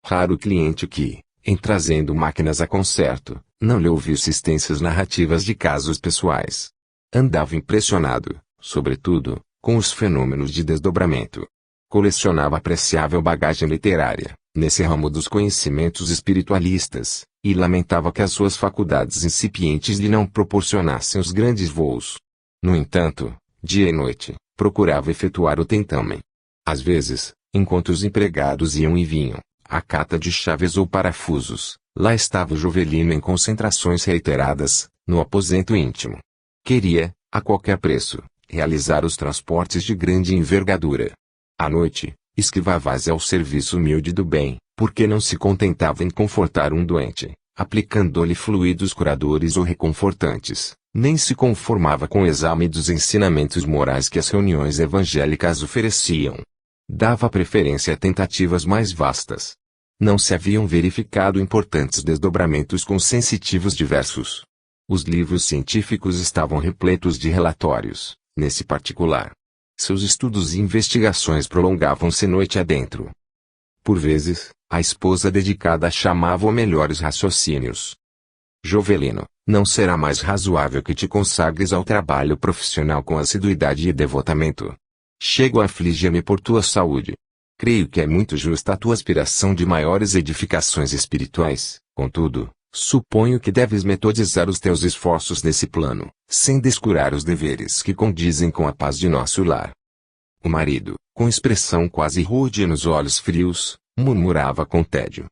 Raro cliente que, em trazendo máquinas a conserto, não lhe ouvisse extensas narrativas de casos pessoais. Andava impressionado, sobretudo, com os fenômenos de desdobramento. Colecionava apreciável bagagem literária, nesse ramo dos conhecimentos espiritualistas, e lamentava que as suas faculdades incipientes lhe não proporcionassem os grandes voos. No entanto, dia e noite, procurava efetuar o tentame. Às vezes, enquanto os empregados iam e vinham, à cata de chaves ou parafusos, lá estava o Jovelino em concentrações reiteradas, no aposento íntimo. Queria, a qualquer preço, realizar os transportes de grande envergadura. À noite, esquivava-se ao serviço humilde do bem, porque não se contentava em confortar um doente, aplicando-lhe fluidos curadores ou reconfortantes, nem se conformava com o exame dos ensinamentos morais que as reuniões evangélicas ofereciam. Dava preferência a tentativas mais vastas. Não se haviam verificado importantes desdobramentos com sensitivos diversos. Os livros científicos estavam repletos de relatórios, nesse particular. Seus estudos e investigações prolongavam-se noite adentro. Por vezes, a esposa dedicada chamava-o melhores raciocínios. Jovelino, não será mais razoável que te consagres ao trabalho profissional com assiduidade e devotamento. Chego a afligir-me por tua saúde. Creio que é muito justa a tua aspiração de maiores edificações espirituais, contudo, suponho que deves metodizar os teus esforços nesse plano, sem descurar os deveres que condizem com a paz de nosso lar. O marido, com expressão quase rude e nos olhos frios, murmurava com tédio.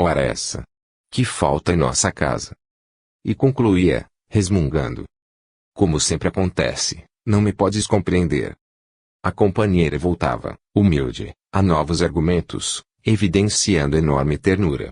Ora essa! Que falta em nossa casa! E concluía, resmungando. Como sempre acontece, não me podes compreender. A companheira voltava, humilde, a novos argumentos, evidenciando enorme ternura.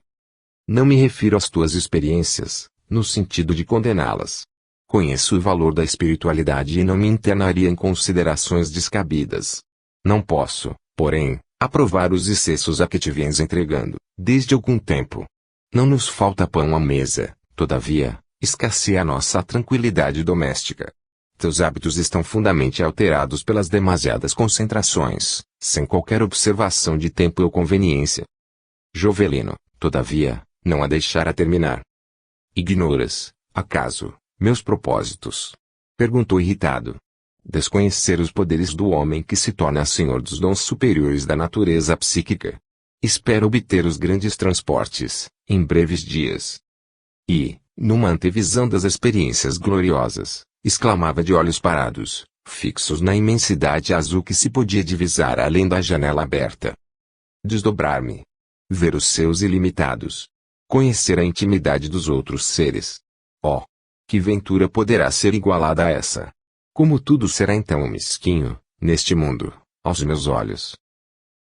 Não me refiro às tuas experiências, no sentido de condená-las. Conheço o valor da espiritualidade e não me internaria em considerações descabidas. Não posso, porém, aprovar os excessos a que te vens entregando, desde algum tempo. Não nos falta pão à mesa, todavia, escasseia a nossa tranquilidade doméstica. Teus hábitos estão fundamentalmente alterados pelas demasiadas concentrações, sem qualquer observação de tempo ou conveniência. Jovelino, todavia, não a deixara terminar. Ignoras, acaso, meus propósitos? Perguntou irritado. Desconhecer os poderes do homem que se torna senhor dos dons superiores da natureza psíquica. Espero obter os grandes transportes, em breves dias. E, numa antevisão das experiências gloriosas, exclamava de olhos parados, fixos na imensidade azul que se podia divisar além da janela aberta. Desdobrar-me. Ver os seus ilimitados. Conhecer a intimidade dos outros seres. Oh! Que ventura poderá ser igualada a essa? Como tudo será então mesquinho, neste mundo, aos meus olhos.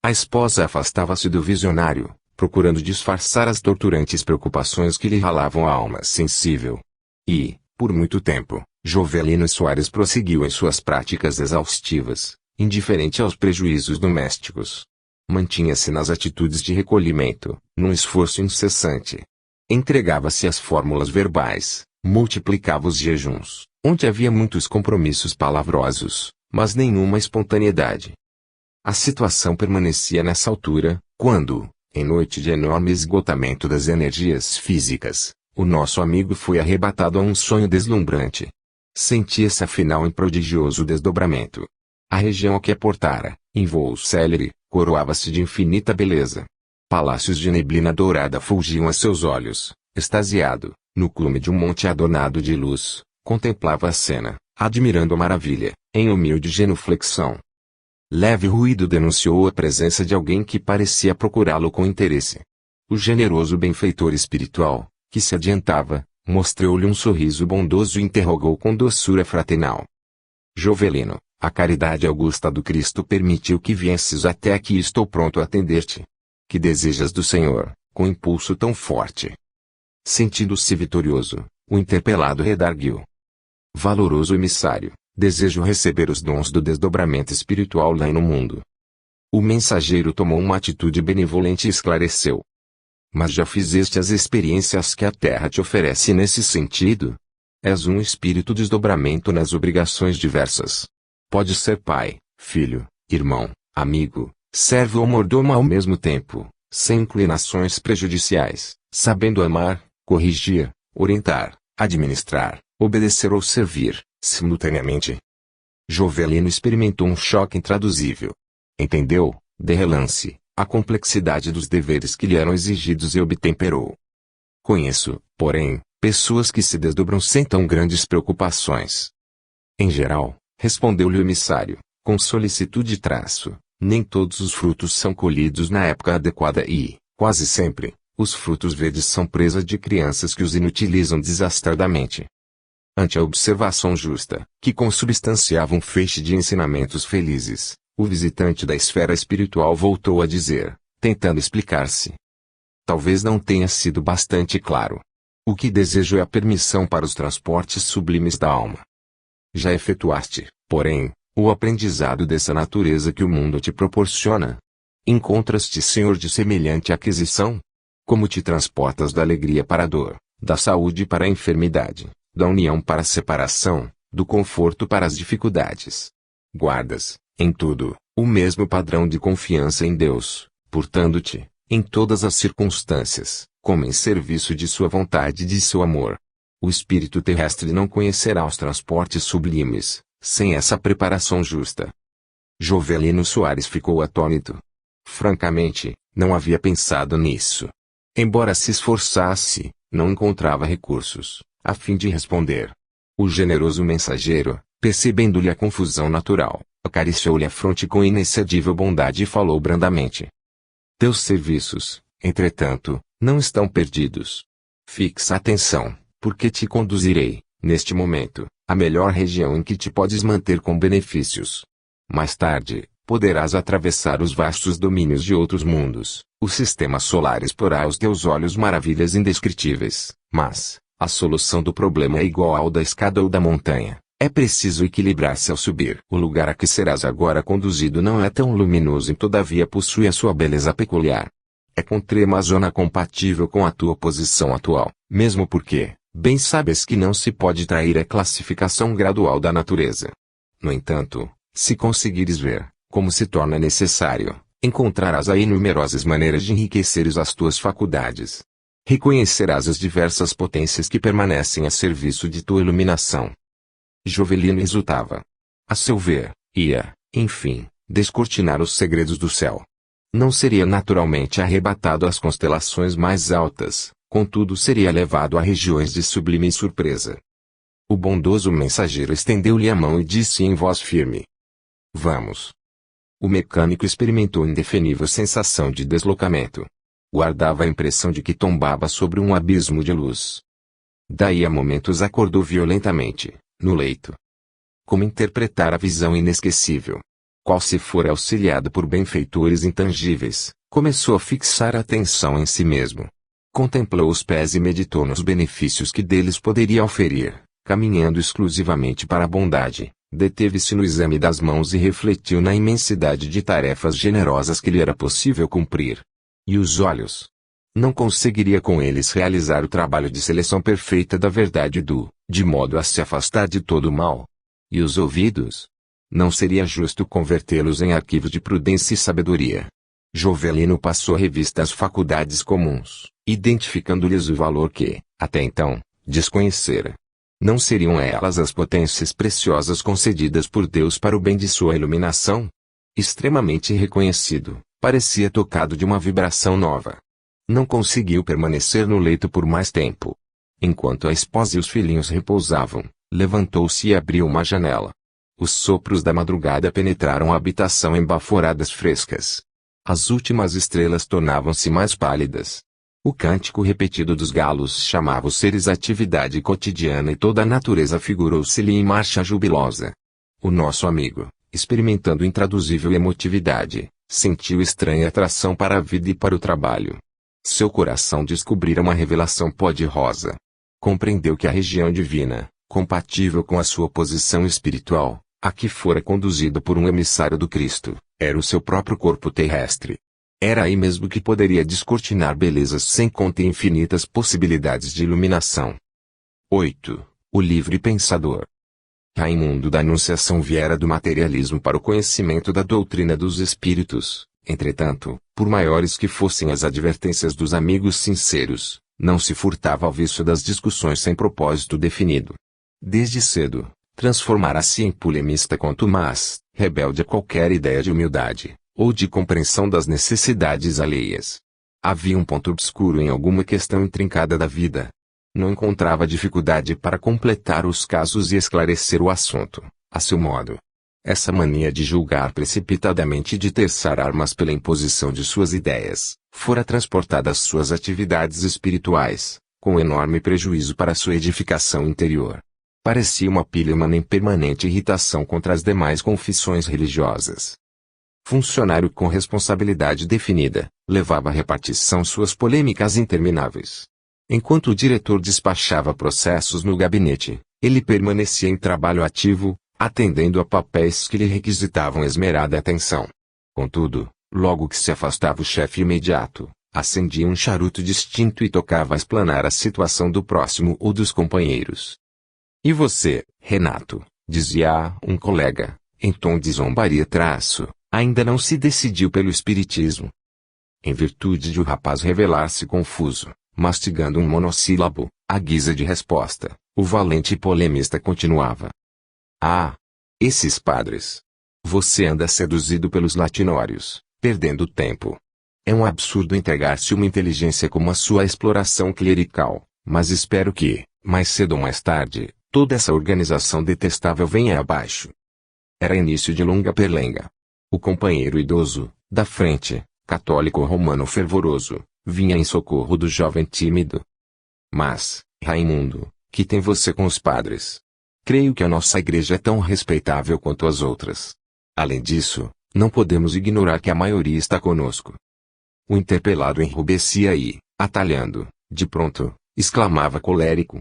A esposa afastava-se do visionário, procurando disfarçar as torturantes preocupações que lhe ralavam a alma sensível. E, por muito tempo, Jovelino Soares prosseguiu em suas práticas exaustivas, indiferente aos prejuízos domésticos. Mantinha-se nas atitudes de recolhimento, num esforço incessante. Entregava-se às fórmulas verbais, multiplicava os jejuns, onde havia muitos compromissos palavrosos, mas nenhuma espontaneidade. A situação permanecia nessa altura, quando, em noite de enorme esgotamento das energias físicas, o nosso amigo foi arrebatado a um sonho deslumbrante. Sentia-se afinal em prodigioso desdobramento. A região a que aportara, em voo célere, coroava-se de infinita beleza. Palácios de neblina dourada fulgiam a seus olhos, extasiado, no cume de um monte adornado de luz, contemplava a cena, admirando a maravilha, em humilde genuflexão. Leve ruído denunciou a presença de alguém que parecia procurá-lo com interesse. O generoso benfeitor espiritual, que se adiantava, mostrou-lhe um sorriso bondoso e interrogou com doçura fraternal. Jovelino, a caridade augusta do Cristo permitiu que viesses até aqui e estou pronto a atender-te. Que desejas do Senhor, com impulso tão forte? Sentindo-se vitorioso, o interpelado redarguiu. Valoroso emissário, desejo receber os dons do desdobramento espiritual lá no mundo. O mensageiro tomou uma atitude benevolente e esclareceu. Mas já fizeste as experiências que a terra te oferece nesse sentido? És um espírito desdobramento nas obrigações diversas. Pode ser pai, filho, irmão, amigo, servo ou mordomo ao mesmo tempo, sem inclinações prejudiciais, sabendo amar, corrigir, orientar, administrar, obedecer ou servir, simultaneamente. Jovelino experimentou um choque intraduzível. Entendeu, de relance, a complexidade dos deveres que lhe eram exigidos e obtemperou. Conheço, porém, pessoas que se desdobram sem tão grandes preocupações. Em geral, respondeu-lhe o emissário, com solicitude nem todos os frutos são colhidos na época adequada e, quase sempre, os frutos verdes são presa de crianças que os inutilizam desastradamente. Ante a observação justa, que consubstanciava um feixe de ensinamentos felizes, o visitante da esfera espiritual voltou a dizer, tentando explicar-se. Talvez não tenha sido bastante claro. O que desejo é a permissão para os transportes sublimes da alma. Já efetuaste, porém, o aprendizado dessa natureza que o mundo te proporciona? Encontras-te senhor de semelhante aquisição? Como te transportas da alegria para a dor, da saúde para a enfermidade, da união para a separação, do conforto para as dificuldades? Guardas, em tudo, o mesmo padrão de confiança em Deus, portando-te, em todas as circunstâncias, como em serviço de sua vontade e de seu amor. O espírito terrestre não conhecerá os transportes sublimes, sem essa preparação justa. Jovelino Soares ficou atônito. Francamente, não havia pensado nisso. Embora se esforçasse, não encontrava recursos, a fim de responder. O generoso mensageiro, percebendo-lhe a confusão natural, acariciou-lhe a fronte com inexcedível bondade e falou brandamente. Teus serviços, entretanto, não estão perdidos. Fixa atenção, porque te conduzirei, neste momento, à melhor região em que te podes manter com benefícios. Mais tarde, poderás atravessar os vastos domínios de outros mundos, o sistema solar exporá aos teus olhos maravilhas indescritíveis, mas, a solução do problema é igual ao da escada ou da montanha. É preciso equilibrar-se ao subir. O lugar a que serás agora conduzido não é tão luminoso e todavia possui a sua beleza peculiar. É com trema zona compatível com a tua posição atual, mesmo porque, bem sabes que não se pode trair a classificação gradual da natureza. No entanto, se conseguires ver, como se torna necessário, encontrarás aí numerosas maneiras de enriqueceres as tuas faculdades. Reconhecerás as diversas potências que permanecem a serviço de tua iluminação. Jovelino exultava. A seu ver, ia, enfim, descortinar os segredos do céu. Não seria naturalmente arrebatado às constelações mais altas, contudo seria levado a regiões de sublime surpresa. O bondoso mensageiro estendeu-lhe a mão e disse em voz firme. Vamos. O mecânico experimentou indefinível sensação de deslocamento. Guardava a impressão de que tombava sobre um abismo de luz. Daí a momentos acordou violentamente, no leito. Como interpretar a visão inesquecível? Qual se for auxiliado por benfeitores intangíveis, começou a fixar a atenção em si mesmo. Contemplou os pés e meditou nos benefícios que deles poderia oferir, caminhando exclusivamente para a bondade. Deteve-se no exame das mãos e refletiu na imensidade de tarefas generosas que lhe era possível cumprir. E os olhos? Não conseguiria com eles realizar o trabalho de seleção perfeita da verdade de modo a se afastar de todo o mal. E os ouvidos? Não seria justo convertê-los em arquivos de prudência e sabedoria. Jovelino passou a revista às faculdades comuns, identificando-lhes o valor que, até então, desconhecera. Não seriam elas as potências preciosas concedidas por Deus para o bem de sua iluminação? Extremamente reconhecido, parecia tocado de uma vibração nova. Não conseguiu permanecer no leito por mais tempo. Enquanto a esposa e os filhinhos repousavam, levantou-se e abriu uma janela. Os sopros da madrugada penetraram a habitação em baforadas frescas. As últimas estrelas tornavam-se mais pálidas. O cântico repetido dos galos chamava os seres à atividade cotidiana e toda a natureza figurou-se-lhe em marcha jubilosa. O nosso amigo, experimentando intraduzível emotividade, sentiu estranha atração para a vida e para o trabalho. Seu coração descobrira uma revelação pó-de-rosa. Compreendeu que a região divina, compatível com a sua posição espiritual, a que fora conduzido por um emissário do Cristo, era o seu próprio corpo terrestre. Era aí mesmo que poderia descortinar belezas sem conta e infinitas possibilidades de iluminação. 8. O livre pensador. Raimundo da Anunciação viera do materialismo para o conhecimento da doutrina dos espíritos, Entretanto, por maiores que fossem as advertências dos amigos sinceros, não se furtava ao vício das discussões sem propósito definido. Desde cedo, transformara-se em polemista contumaz, rebelde a qualquer ideia de humildade, ou de compreensão das necessidades alheias. Havia um ponto obscuro em alguma questão intrincada da vida. Não encontrava dificuldade para completar os casos e esclarecer o assunto, a seu modo. Essa mania de julgar precipitadamente e de terçar armas pela imposição de suas ideias, fora transportada às suas atividades espirituais, com enorme prejuízo para sua edificação interior. Parecia uma pilha humana em permanente irritação contra as demais confissões religiosas. Funcionário com responsabilidade definida, levava à repartição suas polêmicas intermináveis. Enquanto o diretor despachava processos no gabinete, ele permanecia em trabalho ativo, atendendo a papéis que lhe requisitavam esmerada atenção. Contudo, logo que se afastava o chefe imediato, acendia um charuto distinto e tocava a explanar a situação do próximo ou dos companheiros. "E você, Renato?", dizia um colega, em tom de zombaria ainda não se decidiu pelo espiritismo. Em virtude de o rapaz revelar-se confuso, mastigando um monossílabo, à guisa de resposta, o valente polemista continuava: "Ah, esses padres. Você anda seduzido pelos latinórios, perdendo tempo. É um absurdo entregar-se uma inteligência como a sua exploração clerical, mas espero que, mais cedo ou mais tarde, toda essa organização detestável venha abaixo." Era início de longa perlenga. O companheiro idoso, da frente, católico romano fervoroso, vinha em socorro do jovem tímido. "Mas, Raimundo, que tem você com os padres? Creio que a nossa igreja é tão respeitável quanto as outras. Além disso, não podemos ignorar que a maioria está conosco." O interpelado enrubescia e, atalhando, de pronto, exclamava colérico: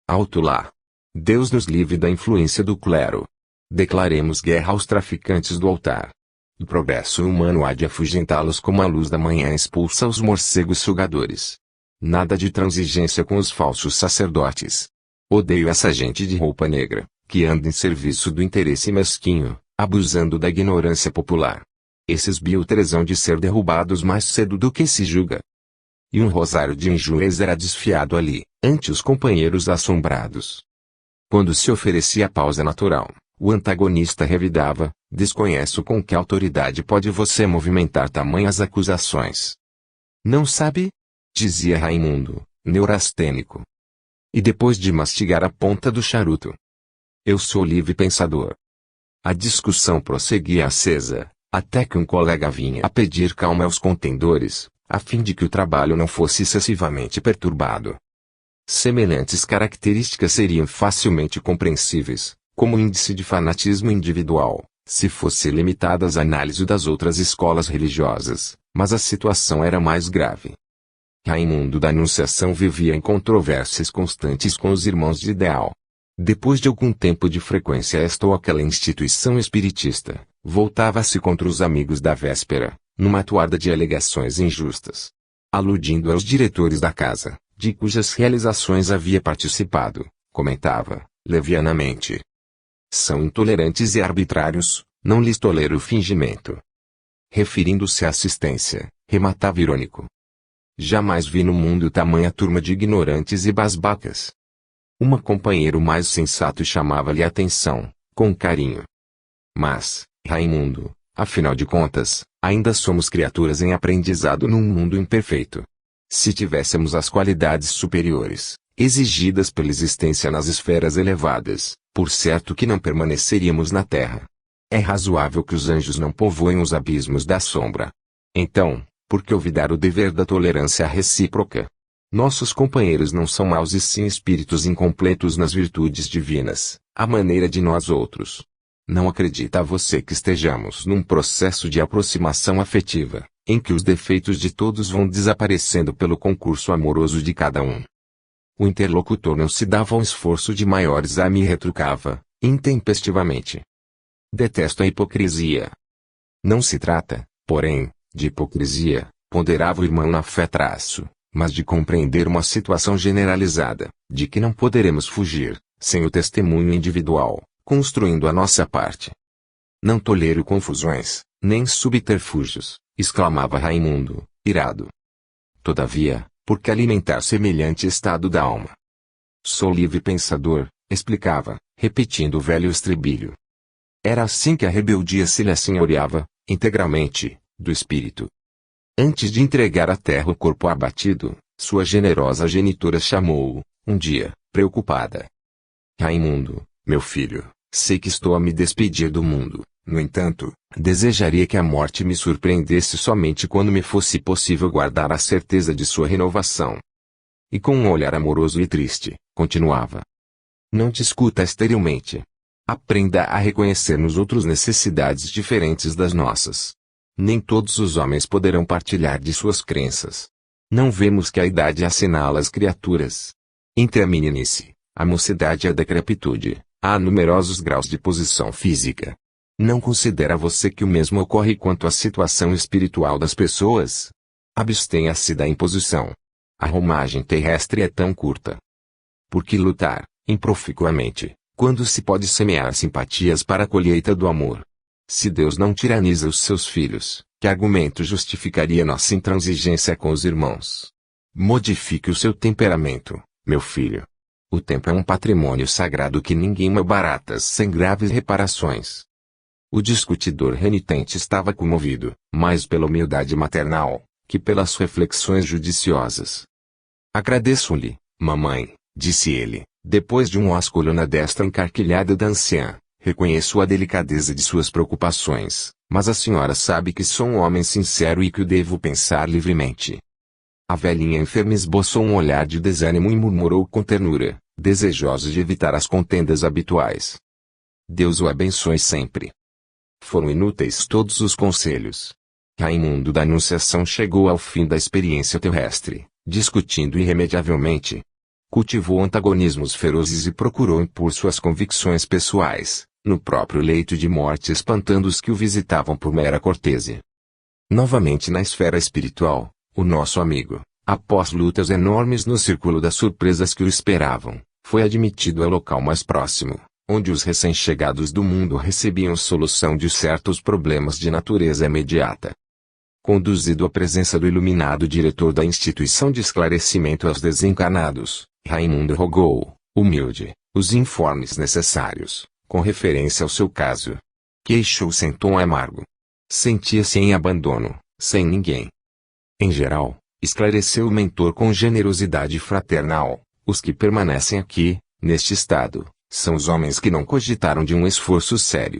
"Alto lá! Deus nos livre da influência do clero. Declaremos guerra aos traficantes do altar. O progresso humano há de afugentá-los como a luz da manhã expulsa os morcegos sugadores. Nada de transigência com os falsos sacerdotes. Odeio essa gente de roupa negra, que anda em serviço do interesse mesquinho, abusando da ignorância popular. Esses biltres hão de ser derrubados mais cedo do que se julga." E um rosário de injúrias era desfiado ali, ante os companheiros assombrados. Quando se oferecia a pausa natural, o antagonista revidava: "Desconheço com que autoridade pode você movimentar tamanhas acusações." "Não sabe?", dizia Raimundo, neurastênico. E depois de mastigar a ponta do charuto: "Eu sou livre pensador." A discussão prosseguia acesa, até que um colega vinha a pedir calma aos contendores, a fim de que o trabalho não fosse excessivamente perturbado. Semelhantes características seriam facilmente compreensíveis, como índice de fanatismo individual, se fosse limitadas à análise das outras escolas religiosas, mas a situação era mais grave. Raimundo da Anunciação vivia em controvérsias constantes com os irmãos de ideal. Depois de algum tempo de frequência a esta ou aquela instituição espiritista, voltava-se contra os amigos da véspera, numa toada de alegações injustas. Aludindo aos diretores da casa, de cujas realizações havia participado, comentava, levianamente: "São intolerantes e arbitrários, não lhes tolero o fingimento." Referindo-se à assistência, rematava irônico: "Jamais vi no mundo tamanha turma de ignorantes e basbacas." Uma companheiro mais sensato chamava-lhe a atenção, com carinho: "Mas, Raimundo, afinal de contas, ainda somos criaturas em aprendizado num mundo imperfeito. Se tivéssemos as qualidades superiores, exigidas pela existência nas esferas elevadas, por certo que não permaneceríamos na Terra. É razoável que os anjos não povoem os abismos da sombra. Então, por que olvidar o dever da tolerância recíproca? Nossos companheiros não são maus e sim espíritos incompletos nas virtudes divinas, à maneira de nós outros. Não acredita você que estejamos num processo de aproximação afetiva, em que os defeitos de todos vão desaparecendo pelo concurso amoroso de cada um?" O interlocutor não se dava ao esforço de maiores e me retrucava, intempestivamente: "Detesto a hipocrisia." "Não se trata, porém, de hipocrisia", ponderava o irmão na fé mas de compreender uma situação generalizada, de que não poderemos fugir, sem o testemunho individual, construindo a nossa parte. "Não tolero confusões, Nem subterfúgios, exclamava Raimundo, irado. Todavia, por que alimentar semelhante estado da alma? Sou livre pensador, explicava, repetindo o velho estribilho. Era assim que a rebeldia se lhe assenhoreava, integralmente, do espírito. Antes de entregar à terra o corpo abatido, sua generosa genitora chamou-o, um dia, preocupada. Raimundo, meu filho, sei que estou a me despedir do mundo, no entanto, desejaria que a morte me surpreendesse somente quando me fosse possível guardar a certeza de sua renovação. E com um olhar amoroso e triste, continuava. Não discuta esterilmente. Aprenda a reconhecer nos outros necessidades diferentes das nossas. Nem todos os homens poderão partilhar de suas crenças. Não vemos que a idade assinala as criaturas. Entre a meninice, a mocidade e a decrepitude, há numerosos graus de posição física. Não considera você que o mesmo ocorre quanto à situação espiritual das pessoas? Abstenha-se da imposição. A romagem terrestre é tão curta. Por que lutar, improficuamente, quando se pode semear simpatias para a colheita do amor? Se Deus não tiraniza os seus filhos, que argumento justificaria nossa intransigência com os irmãos? Modifique o seu temperamento, meu filho. O tempo é um patrimônio sagrado que ninguém malbarata sem graves reparações. O discutidor renitente estava comovido, mais pela humildade maternal, que pelas reflexões judiciosas. Agradeço-lhe, mamãe, disse ele, depois de um ósculo na destra encarquilhada da anciã. Reconheço a delicadeza de suas preocupações, mas a senhora sabe que sou um homem sincero e que o devo pensar livremente. A velhinha enferma esboçou um olhar de desânimo e murmurou com ternura, desejosa de evitar as contendas habituais. Deus o abençoe sempre. Foram inúteis todos os conselhos. Raimundo da Anunciação chegou ao fim da experiência terrestre, discutindo irremediavelmente. Cultivou antagonismos ferozes e procurou impor suas convicções pessoais, no próprio leito de morte, espantando os que o visitavam por mera cortesia. Novamente na esfera espiritual, o nosso amigo, após lutas enormes no círculo das surpresas que o esperavam, foi admitido ao local mais próximo, onde os recém-chegados do mundo recebiam solução de certos problemas de natureza imediata. Conduzido à presença do iluminado diretor da instituição de esclarecimento aos desencarnados, Raimundo rogou, humilde, os informes necessários, com referência ao seu caso. Queixou-se em tom amargo. Sentia-se em abandono, sem ninguém. Em geral, esclareceu o mentor com generosidade fraternal, os que permanecem aqui, neste estado, são os homens que não cogitaram de um esforço sério.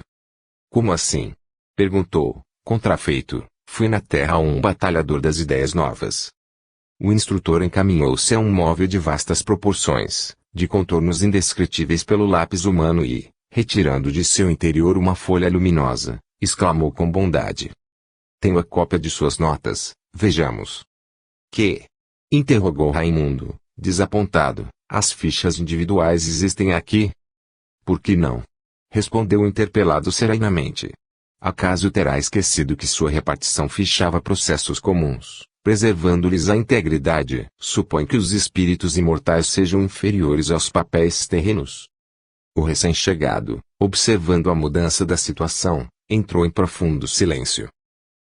Como assim? Perguntou, contrafeito. Fui na terra um batalhador das ideias novas. O instrutor encaminhou-se a um móvel de vastas proporções, de contornos indescritíveis pelo lápis humano e, retirando de seu interior uma folha luminosa, exclamou com bondade. Tenho a cópia de suas notas, vejamos. Que? Interrogou Raimundo, desapontado. As fichas individuais existem aqui? Por que não? Respondeu o interpelado serenamente. Acaso terá esquecido que sua repartição fichava processos comuns, preservando-lhes a integridade? Supõe que os espíritos imortais sejam inferiores aos papéis terrenos. O recém-chegado, observando a mudança da situação, entrou em profundo silêncio.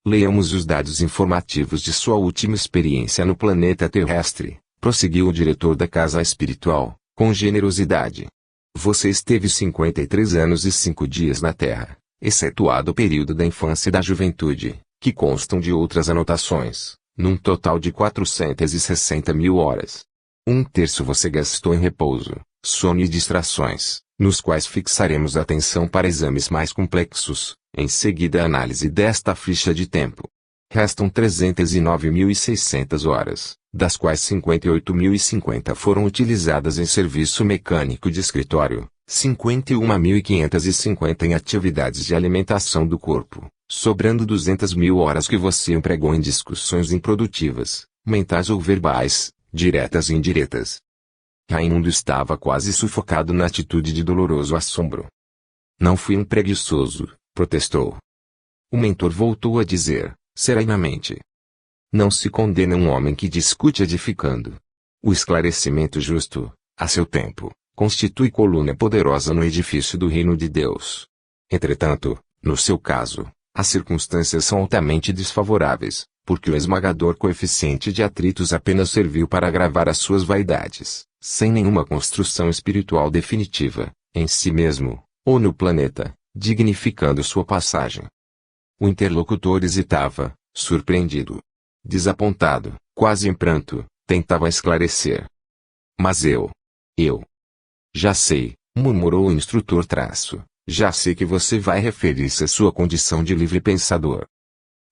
Leamos os dados informativos de sua última experiência no planeta terrestre, prosseguiu o diretor da casa espiritual, com generosidade. Você esteve 53 anos e 5 dias na Terra, excetuado o período da infância e da juventude, que constam de outras anotações, num total de 460.000 horas. 1/3 você gastou em repouso, sono e distrações, nos quais fixaremos atenção para exames mais complexos, em seguida a análise desta ficha de tempo. Restam 309.600 horas, das quais 58.050 foram utilizadas em serviço mecânico de escritório, 51.550 em atividades de alimentação do corpo, sobrando 200.000 horas que você empregou em discussões improdutivas, mentais ou verbais, diretas e indiretas. Raimundo estava quase sufocado na atitude de doloroso assombro. Não fui um preguiçoso, protestou. O mentor voltou a dizer, serenamente. Não se condena um homem que discute edificando. O esclarecimento justo, a seu tempo, constitui coluna poderosa no edifício do reino de Deus. Entretanto, no seu caso, As circunstâncias são altamente desfavoráveis, porque o esmagador coeficiente de atritos apenas serviu para agravar as suas vaidades, sem nenhuma construção espiritual definitiva, em si mesmo, ou no planeta, dignificando sua passagem. O interlocutor hesitava, surpreendido. Desapontado, quase em pranto, tentava esclarecer. Mas eu. Já sei, murmurou o instrutor traço. Já sei que você vai referir-se à sua condição de livre pensador.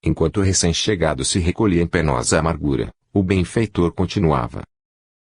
Enquanto o recém-chegado se recolhia em penosa amargura, o benfeitor continuava.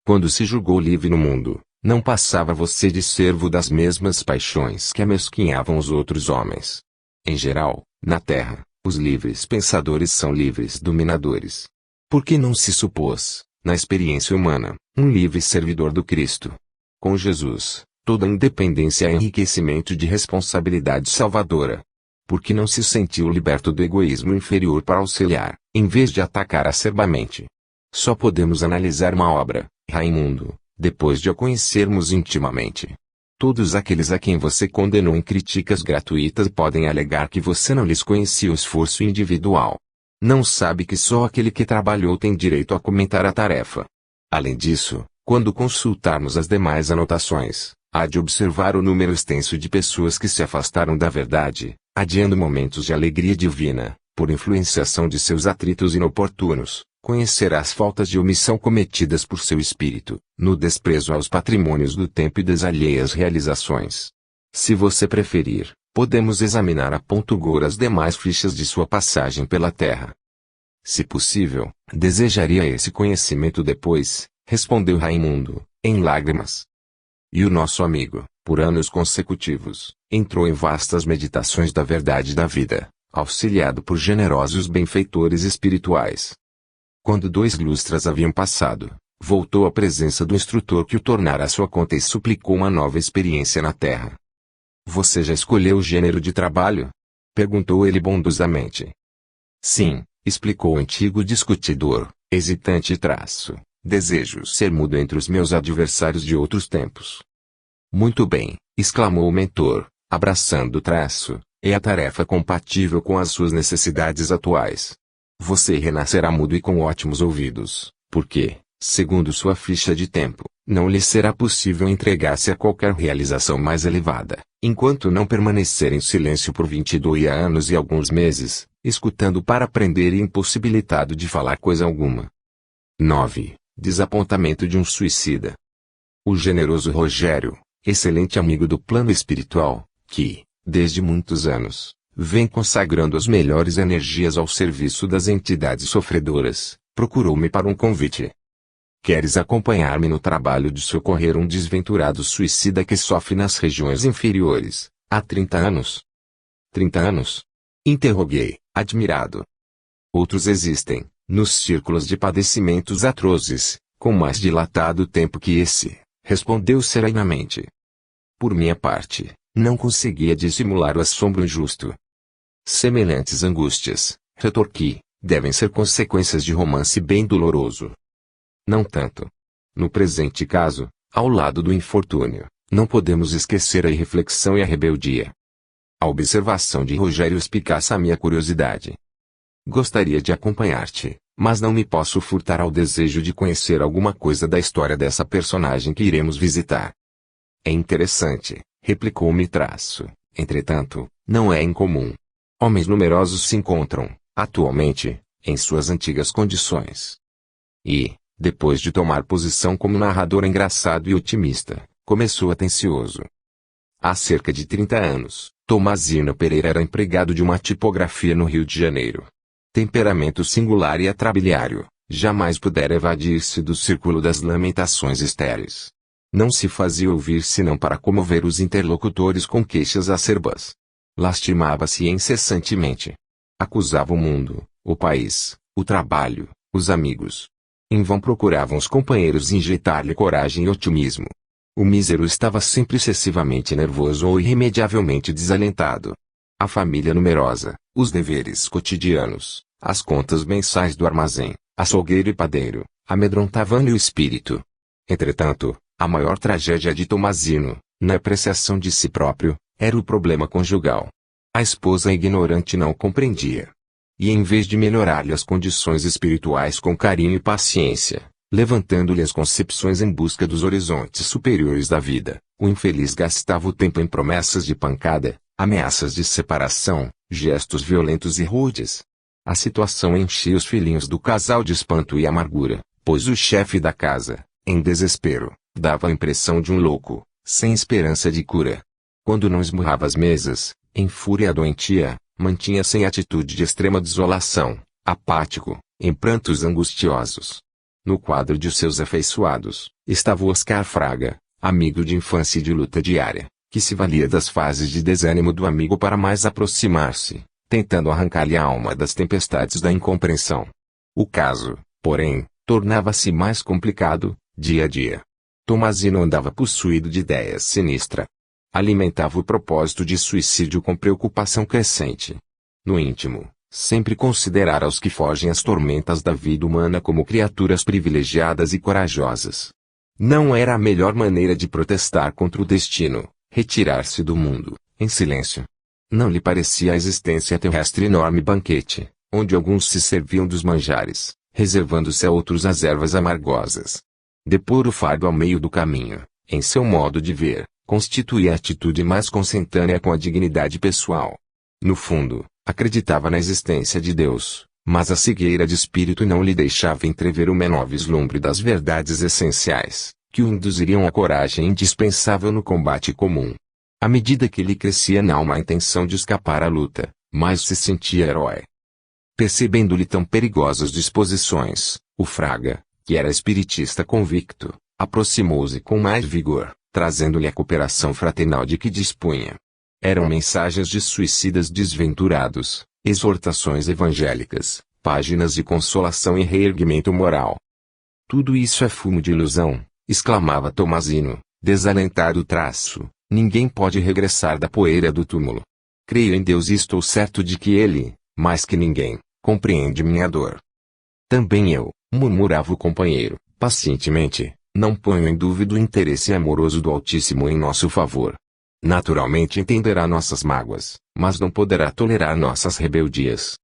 Quando se julgou livre no mundo, não passava você de servo das mesmas paixões que amesquinhavam os outros homens. Em geral, na terra, os livres pensadores são livres dominadores. Por que não se supôs, na experiência humana, um livre servidor do Cristo? Com Jesus, toda independência é enriquecimento de responsabilidade salvadora. Por que não se sentiu liberto do egoísmo inferior para auxiliar, em vez de atacar acerbamente? Só podemos analisar uma obra, Raimundo, depois de a conhecermos intimamente. Todos aqueles a quem você condenou em críticas gratuitas podem alegar que você não lhes conhecia o esforço individual. Não sabe que só aquele que trabalhou tem direito a comentar a tarefa. Além disso, quando consultarmos as demais anotações, há de observar o número extenso de pessoas que se afastaram da verdade, adiando momentos de alegria divina, por influenciação de seus atritos inoportunos. Conhecerá as faltas de omissão cometidas por seu espírito, no desprezo aos patrimônios do tempo e das alheias realizações. Se você preferir, podemos examinar a ponto gora as demais fichas de sua passagem pela Terra. Se possível, desejaria esse conhecimento depois, respondeu Raimundo, em lágrimas. E o nosso amigo, por anos consecutivos, entrou em vastas meditações da verdade da vida, auxiliado por generosos benfeitores espirituais. Quando 2 lustras haviam passado, voltou à presença do instrutor que o tornara à sua conta e suplicou uma nova experiência na Terra. Você já escolheu o gênero de trabalho? Perguntou ele bondosamente. Sim, explicou o antigo discutidor, hesitante traço. Desejo ser mudo entre os meus adversários de outros tempos. Muito bem, exclamou o mentor, abraçando o traço, é a tarefa compatível com as suas necessidades atuais. Você renascerá mudo e com ótimos ouvidos, porque, segundo sua ficha de tempo, não lhe será possível entregar-se a qualquer realização mais elevada, enquanto não permanecer em silêncio por 22 anos e alguns meses, escutando para aprender e impossibilitado de falar coisa alguma. 9. Desapontamento de um suicida. O generoso Rogério, excelente amigo do plano espiritual, que, desde muitos anos, vem consagrando as melhores energias ao serviço das entidades sofredoras, procurou-me para um convite. Queres acompanhar-me no trabalho de socorrer um desventurado suicida que sofre nas regiões inferiores, há 30 anos? 30 anos? Interroguei, admirado. Outros existem, nos círculos de padecimentos atrozes, com mais dilatado tempo que esse, respondeu serenamente. Por minha parte, não conseguia dissimular o assombro injusto. Semelhantes angústias, retorqui, devem ser consequências de romance bem doloroso. Não tanto. No presente caso, ao lado do infortúnio, não podemos esquecer a irreflexão e a rebeldia. A observação de Rogério espicaça a minha curiosidade. Gostaria de acompanhar-te, mas não me posso furtar ao desejo de conhecer alguma coisa da história dessa personagem que iremos visitar. É interessante, replicou-me traço. Entretanto, não é incomum. Homens numerosos se encontram, atualmente, em suas antigas condições. E, depois de tomar posição como narrador engraçado e otimista, começou atencioso. Há cerca de 30 anos, Tomazino Pereira era empregado de uma tipografia no Rio de Janeiro. Temperamento singular e atrabiliário, jamais pudera evadir-se do círculo das lamentações estéreis. Não se fazia ouvir senão para comover os interlocutores com queixas acerbas. Lastimava-se incessantemente. Acusava o mundo, o país, o trabalho, os amigos. Em vão procuravam os companheiros injetar-lhe coragem e otimismo. O mísero estava sempre excessivamente nervoso ou irremediavelmente desalentado. A família numerosa, os deveres cotidianos, as contas mensais do armazém, açougueiro e padeiro, amedrontavam-lhe o espírito. Entretanto, a maior tragédia de Tomazino, na apreciação de si próprio, era o problema conjugal. A esposa ignorante não compreendia. E em vez de melhorar-lhe as condições espirituais com carinho e paciência, levantando-lhe as concepções em busca dos horizontes superiores da vida, o infeliz gastava o tempo em promessas de pancada, ameaças de separação, gestos violentos e rudes. A situação enchia os filhinhos do casal de espanto e amargura, pois o chefe da casa, em desespero, dava a impressão de um louco, sem esperança de cura. Quando não esmurrava as mesas, em fúria doentia, mantinha-se em atitude de extrema desolação, apático, em prantos angustiosos. No quadro de seus afeiçoados, estava o Oscar Fraga, amigo de infância e de luta diária, que se valia das fases de desânimo do amigo para mais aproximar-se, tentando arrancar-lhe a alma das tempestades da incompreensão. O caso, porém, tornava-se mais complicado, dia a dia. Tomazino andava possuído de ideias sinistras. Alimentava o propósito de suicídio com preocupação crescente. No íntimo, sempre considerara os que fogem às tormentas da vida humana como criaturas privilegiadas e corajosas. Não era a melhor maneira de protestar contra o destino, retirar-se do mundo, em silêncio. Não lhe parecia a existência terrestre enorme banquete, onde alguns se serviam dos manjares, reservando-se a outros as ervas amargosas. Depor o fardo ao meio do caminho, em seu modo de ver, constituía a atitude mais consentânea com a dignidade pessoal. No fundo, acreditava na existência de Deus, mas a cegueira de espírito não lhe deixava entrever o menor vislumbre das verdades essenciais, que o induziriam à coragem indispensável no combate comum. À medida que lhe crescia na alma a intenção de escapar à luta, mais se sentia herói. Percebendo-lhe tão perigosas disposições, o Fraga, que era espiritista convicto, aproximou-se com mais vigor, trazendo-lhe a cooperação fraternal de que dispunha. Eram mensagens de suicidas desventurados, exortações evangélicas, páginas de consolação e reerguimento moral. Tudo isso é fumo de ilusão, exclamava Tomazino, desalentado traço. Ninguém pode regressar da poeira do túmulo. Creio em Deus e estou certo de que Ele, mais que ninguém, compreende minha dor. Também eu, murmurava o companheiro, pacientemente, não ponho em dúvida o interesse amoroso do Altíssimo em nosso favor. Naturalmente entenderá nossas mágoas, mas não poderá tolerar nossas rebeldias.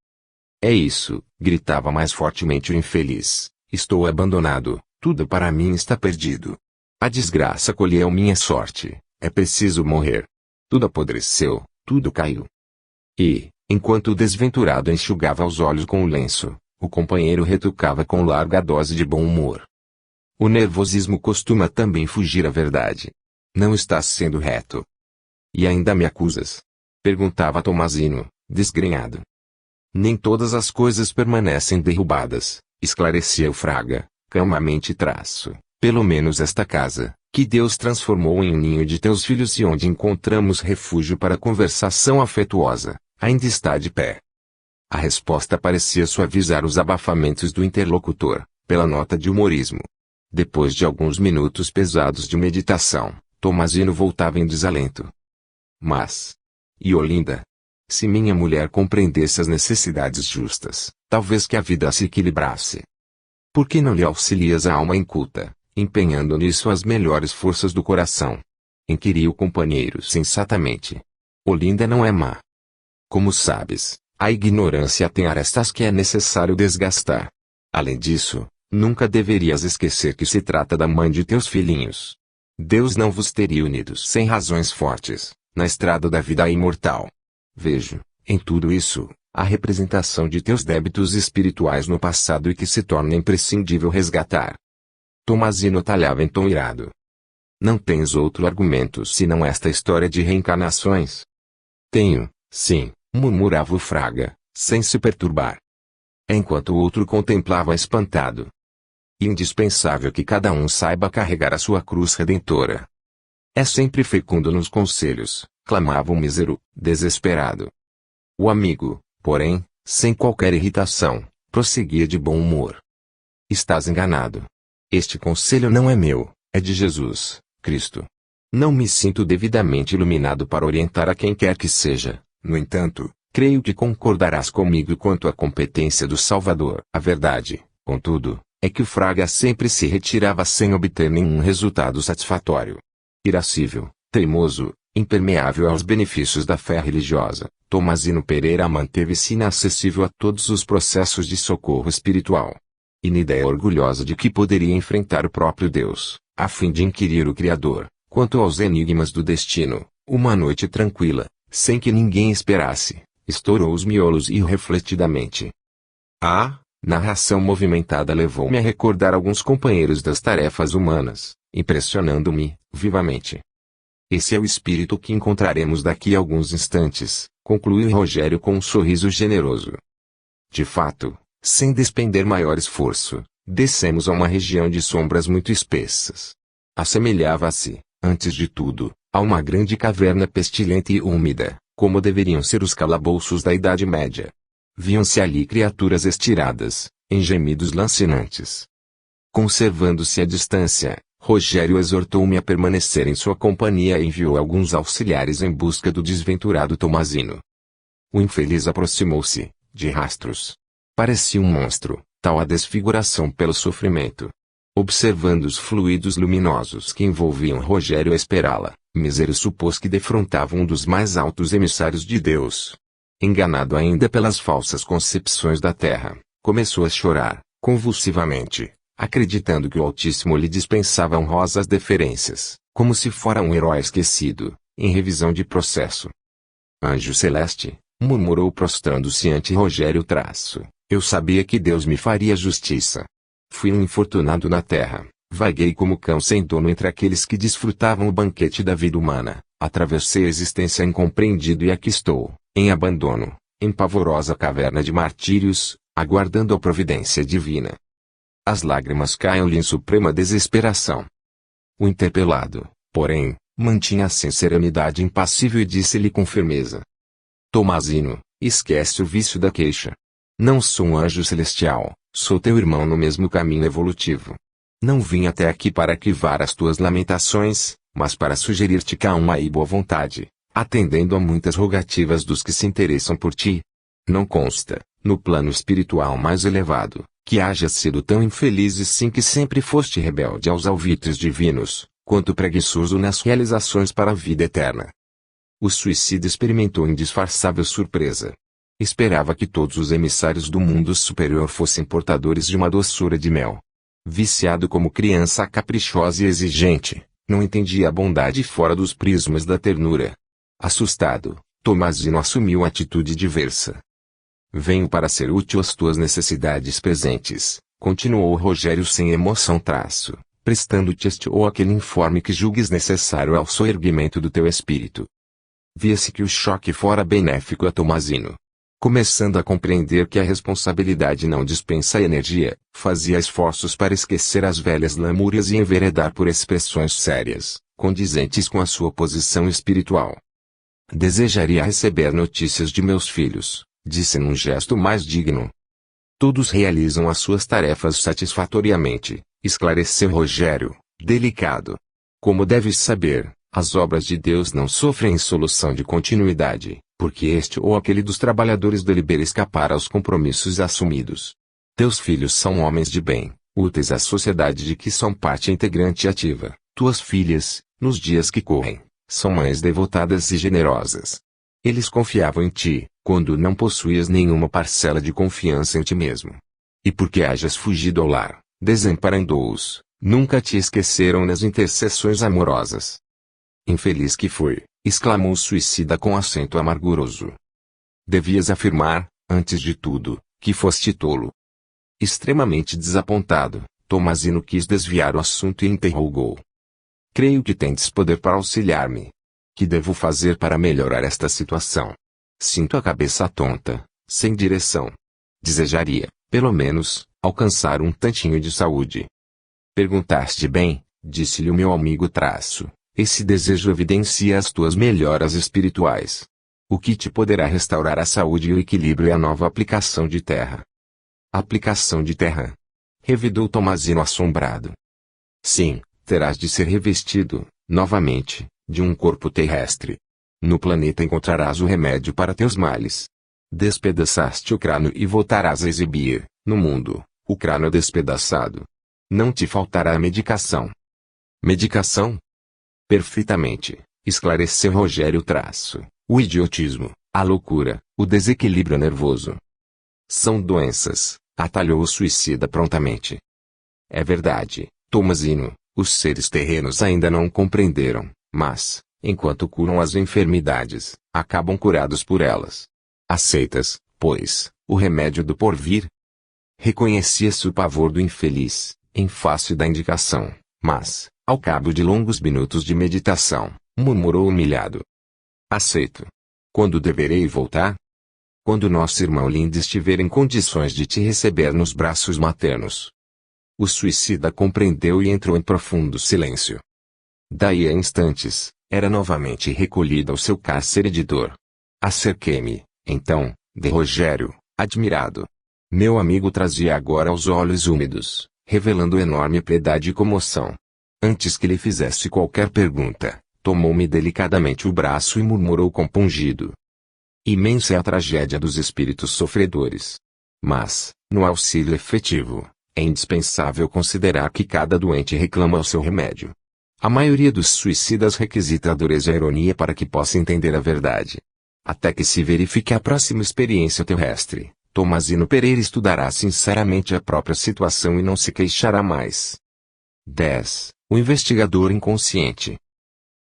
É isso, gritava mais fortemente o infeliz. Estou abandonado, tudo para mim está perdido. A desgraça colheu minha sorte, é preciso morrer. Tudo apodreceu, tudo caiu. E, enquanto o desventurado enxugava os olhos com o lenço, o companheiro retrucava com larga dose de bom humor. O nervosismo costuma também fugir à verdade. Não estás sendo reto. E ainda me acusas? Perguntava Tomazino, desgrenhado. Nem todas as coisas permanecem derrubadas, esclarecia o Fraga, calmamente traço. Pelo menos esta casa, que Deus transformou em um ninho de teus filhos e onde encontramos refúgio para conversação afetuosa, ainda está de pé. A resposta parecia suavizar os abafamentos do interlocutor, pela nota de humorismo. Depois de alguns minutos pesados de meditação, Tomazino voltava em desalento. Mas... E Olinda? Se minha mulher compreendesse as necessidades justas, talvez que a vida se equilibrasse. Por que não lhe auxilias a alma inculta, empenhando nisso as melhores forças do coração? Inquiriu o companheiro sensatamente. Olinda não é má. Como sabes, a ignorância tem arestas que é necessário desgastar. Além disso, nunca deverias esquecer que se trata da mãe de teus filhinhos. Deus não vos teria unidos sem razões fortes, na estrada da vida imortal. Vejo, em tudo isso, a representação de teus débitos espirituais no passado e que se torna imprescindível resgatar. Tomazino talhava em tom irado. Não tens outro argumento senão esta história de reencarnações? Tenho, sim, murmurava o Fraga, sem se perturbar. Enquanto o outro contemplava espantado. Indispensável que cada um saiba carregar a sua cruz redentora. É sempre fecundo nos conselhos, clamava o mísero, desesperado. O amigo, porém, sem qualquer irritação, prosseguia de bom humor. Estás enganado. Este conselho não é meu, é de Jesus, Cristo. Não me sinto devidamente iluminado para orientar a quem quer que seja, no entanto, creio que concordarás comigo quanto à competência do Salvador. A verdade, contudo, é que o Fraga sempre se retirava sem obter nenhum resultado satisfatório. Irascível, teimoso, Impermeável aos benefícios da fé religiosa, Tomazino Pereira manteve-se inacessível a todos os processos de socorro espiritual. E na ideia orgulhosa de que poderia enfrentar o próprio Deus, a fim de inquirir o Criador, quanto aos enigmas do destino, uma noite tranquila, sem que ninguém esperasse, estourou os miolos irrefletidamente. A narração movimentada levou-me a recordar alguns companheiros das tarefas humanas, impressionando-me, vivamente. Esse é o espírito que encontraremos daqui a alguns instantes, concluiu Rogério com um sorriso generoso. De fato, sem despender maior esforço, descemos a uma região de sombras muito espessas. Assemelhava-se, antes de tudo, a uma grande caverna pestilente e úmida, como deveriam ser os calabouços da Idade Média. Viam-se ali criaturas estiradas, em gemidos lancinantes. Conservando-se à distância, Rogério exortou-me a permanecer em sua companhia e enviou alguns auxiliares em busca do desventurado Tomazino. O infeliz aproximou-se, de rastros. Parecia um monstro, tal a desfiguração pelo sofrimento. Observando os fluidos luminosos que envolviam Rogério a esperá-la, Mísero supôs que defrontava um dos mais altos emissários de Deus. Enganado ainda pelas falsas concepções da terra, começou a chorar, convulsivamente, acreditando que o Altíssimo lhe dispensava honrosas deferências, como se fora um herói esquecido, em revisão de processo. Anjo celeste, murmurou prostrando-se ante Rogério Traço, eu sabia que Deus me faria justiça. Fui um infortunado na terra, vaguei como cão sem dono entre aqueles que desfrutavam o banquete da vida humana, atravessei a existência incompreendido e aqui estou, em abandono, em pavorosa caverna de martírios, aguardando a providência divina. As lágrimas caem-lhe em suprema desesperação. O interpelado, porém, mantinha-se em serenidade impassível e disse-lhe com firmeza: Tomazino, esquece o vício da queixa. Não sou um anjo celestial, sou teu irmão no mesmo caminho evolutivo. Não vim até aqui para arquivar as tuas lamentações, mas para sugerir-te calma e boa vontade, atendendo a muitas rogativas dos que se interessam por ti. Não consta, no plano espiritual mais elevado, que haja sido tão infeliz e sim que sempre foste rebelde aos alvitres divinos, quanto preguiçoso nas realizações para a vida eterna. O suicida experimentou indisfarçável surpresa. Esperava que todos os emissários do mundo superior fossem portadores de uma doçura de mel. Viciado como criança caprichosa e exigente, não entendia a bondade fora dos prismas da ternura. Assustado, Tomazino assumiu atitude diversa. Venho para ser útil às tuas necessidades presentes, continuou Rogério sem emoção traço, prestando-te este ou aquele informe que julgues necessário ao soerguimento do teu espírito. Via-se que o choque fora benéfico a Tomazino. Começando a compreender que a responsabilidade não dispensa energia, fazia esforços para esquecer as velhas lamúrias e enveredar por expressões sérias, condizentes com a sua posição espiritual. Desejaria receber notícias de meus filhos, disse num gesto mais digno. Todos realizam as suas tarefas satisfatoriamente, esclareceu Rogério, delicado. Como deves saber, as obras de Deus não sofrem solução de continuidade, porque este ou aquele dos trabalhadores delibera escapar aos compromissos assumidos. Teus filhos são homens de bem, úteis à sociedade de que são parte integrante ativa. Tuas filhas, nos dias que correm, são mães devotadas e generosas. Eles confiavam em ti, quando não possuías nenhuma parcela de confiança em ti mesmo. E porque hajas fugido ao lar, desamparando-os, nunca te esqueceram nas intercessões amorosas. Infeliz que foi, exclamou o suicida com acento amarguroso. Devias afirmar, antes de tudo, que foste tolo. Extremamente desapontado, Tomazino quis desviar o assunto e interrogou. Creio que tendes poder para auxiliar-me. Que devo fazer para melhorar esta situação? Sinto a cabeça tonta, sem direção. Desejaria, pelo menos, alcançar um tantinho de saúde. Perguntaste bem, disse-lhe o meu amigo Traço. Esse desejo evidencia as tuas melhoras espirituais. O que te poderá restaurar a saúde e o equilíbrio é a nova aplicação de terra. Aplicação de terra? Revidou Tomazino assombrado. Sim, terás de ser revestido, novamente, de um corpo terrestre. No planeta encontrarás o remédio para teus males. Despedaçaste o crânio e voltarás a exibir, no mundo, o crânio despedaçado. Não te faltará a medicação. Medicação? Perfeitamente, esclareceu Rogério traço, o idiotismo, a loucura, o desequilíbrio nervoso. São doenças, atalhou o suicida prontamente. É verdade, Tomazino, os seres terrenos ainda não compreenderam, mas, enquanto curam as enfermidades, acabam curados por elas. Aceitas, pois, o remédio do porvir? Reconhecia-se o pavor do infeliz, em face da indicação, mas, ao cabo de longos minutos de meditação, murmurou humilhado. Aceito. Quando deverei voltar? Quando nosso irmão Lindo estiver em condições de te receber nos braços maternos. O suicida compreendeu e entrou em profundo silêncio. Daí a instantes, era novamente recolhido ao seu cárcere de dor. Acerquei-me, então, de Rogério, admirado. Meu amigo trazia agora os olhos úmidos, revelando enorme piedade e comoção. Antes que lhe fizesse qualquer pergunta, tomou-me delicadamente o braço e murmurou compungido. Imensa é a tragédia dos espíritos sofredores. Mas, no auxílio efetivo, é indispensável considerar que cada doente reclama o seu remédio. A maioria dos suicidas requisita a dureza e a ironia para que possa entender a verdade. Até que se verifique a próxima experiência terrestre, Tomazino Pereira estudará sinceramente a própria situação e não se queixará mais. 10. O investigador inconsciente.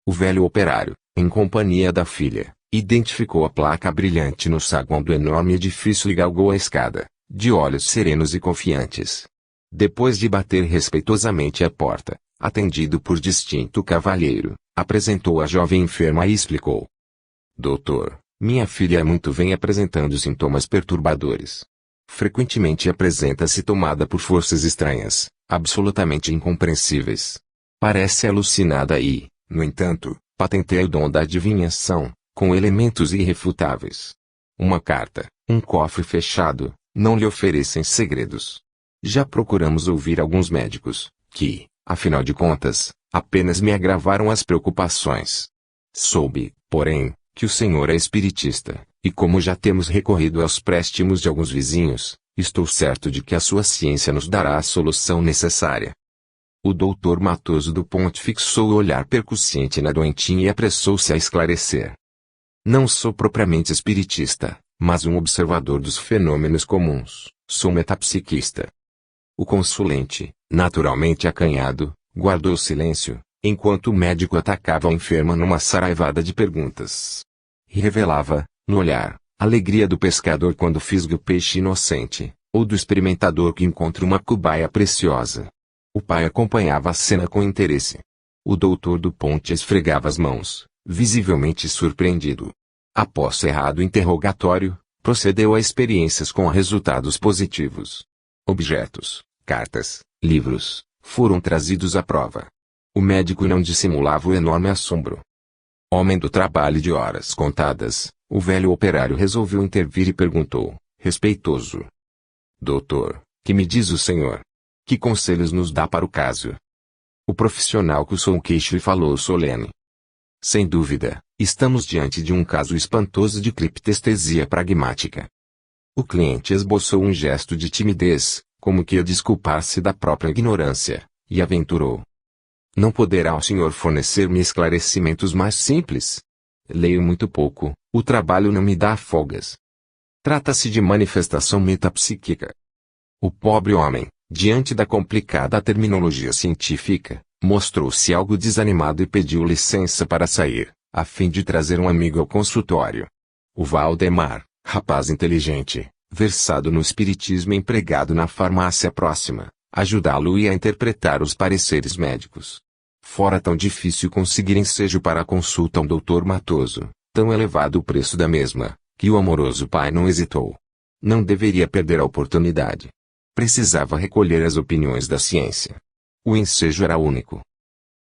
O velho operário, em companhia da filha, identificou a placa brilhante no saguão do enorme edifício e galgou a escada, de olhos serenos e confiantes. Depois de bater respeitosamente à porta, atendido por distinto cavalheiro, apresentou a jovem enferma e explicou. Doutor, minha filha vem apresentando sintomas perturbadores. Frequentemente apresenta-se tomada por forças estranhas, absolutamente incompreensíveis. Parece alucinada e, no entanto, patenteia o dom da adivinhação, com elementos irrefutáveis. Uma carta, um cofre fechado, não lhe oferecem segredos. Já procuramos ouvir alguns médicos, que, afinal de contas, apenas me agravaram as preocupações. Soube, porém, que o senhor é espiritista, e como já temos recorrido aos préstimos de alguns vizinhos, estou certo de que a sua ciência nos dará a solução necessária. O doutor Matoso do Ponte fixou o olhar percussiente na doentinha e apressou-se a esclarecer. Não sou propriamente espiritista, mas um observador dos fenômenos comuns, sou metapsiquista. O consulente, naturalmente acanhado, guardou silêncio, enquanto o médico atacava a enferma numa saraivada de perguntas. E revelava, no olhar, a alegria do pescador quando fisga o peixe inocente, ou do experimentador que encontra uma cobaia preciosa. O pai acompanhava a cena com interesse. O doutor do Ponte esfregava as mãos, visivelmente surpreendido. Após cerrado o interrogatório, procedeu a experiências com resultados positivos. Objetos, cartas, livros, foram trazidos à prova. O médico não dissimulava o enorme assombro. Homem do trabalho de horas contadas, o velho operário resolveu intervir e perguntou, respeitoso. Doutor, que me diz o senhor? Que conselhos nos dá para o caso? O profissional coçou o queixo e falou solene. Sem dúvida, estamos diante de um caso espantoso de criptestesia pragmática. O cliente esboçou um gesto de timidez, como que a desculpar-se da própria ignorância, e aventurou. Não poderá o senhor fornecer-me esclarecimentos mais simples? Leio muito pouco, o trabalho não me dá folgas. Trata-se de manifestação metapsíquica. O pobre homem, diante da complicada terminologia científica, mostrou-se algo desanimado e pediu licença para sair, a fim de trazer um amigo ao consultório. O Valdemar, rapaz inteligente, versado no espiritismo e empregado na farmácia próxima, ajudá-lo-ia a interpretar os pareceres médicos. Fora tão difícil conseguir ensejo para a consulta ao doutor Matoso, tão elevado o preço da mesma, que o amoroso pai não hesitou. Não deveria perder a oportunidade. Precisava recolher as opiniões da ciência. O ensejo era único.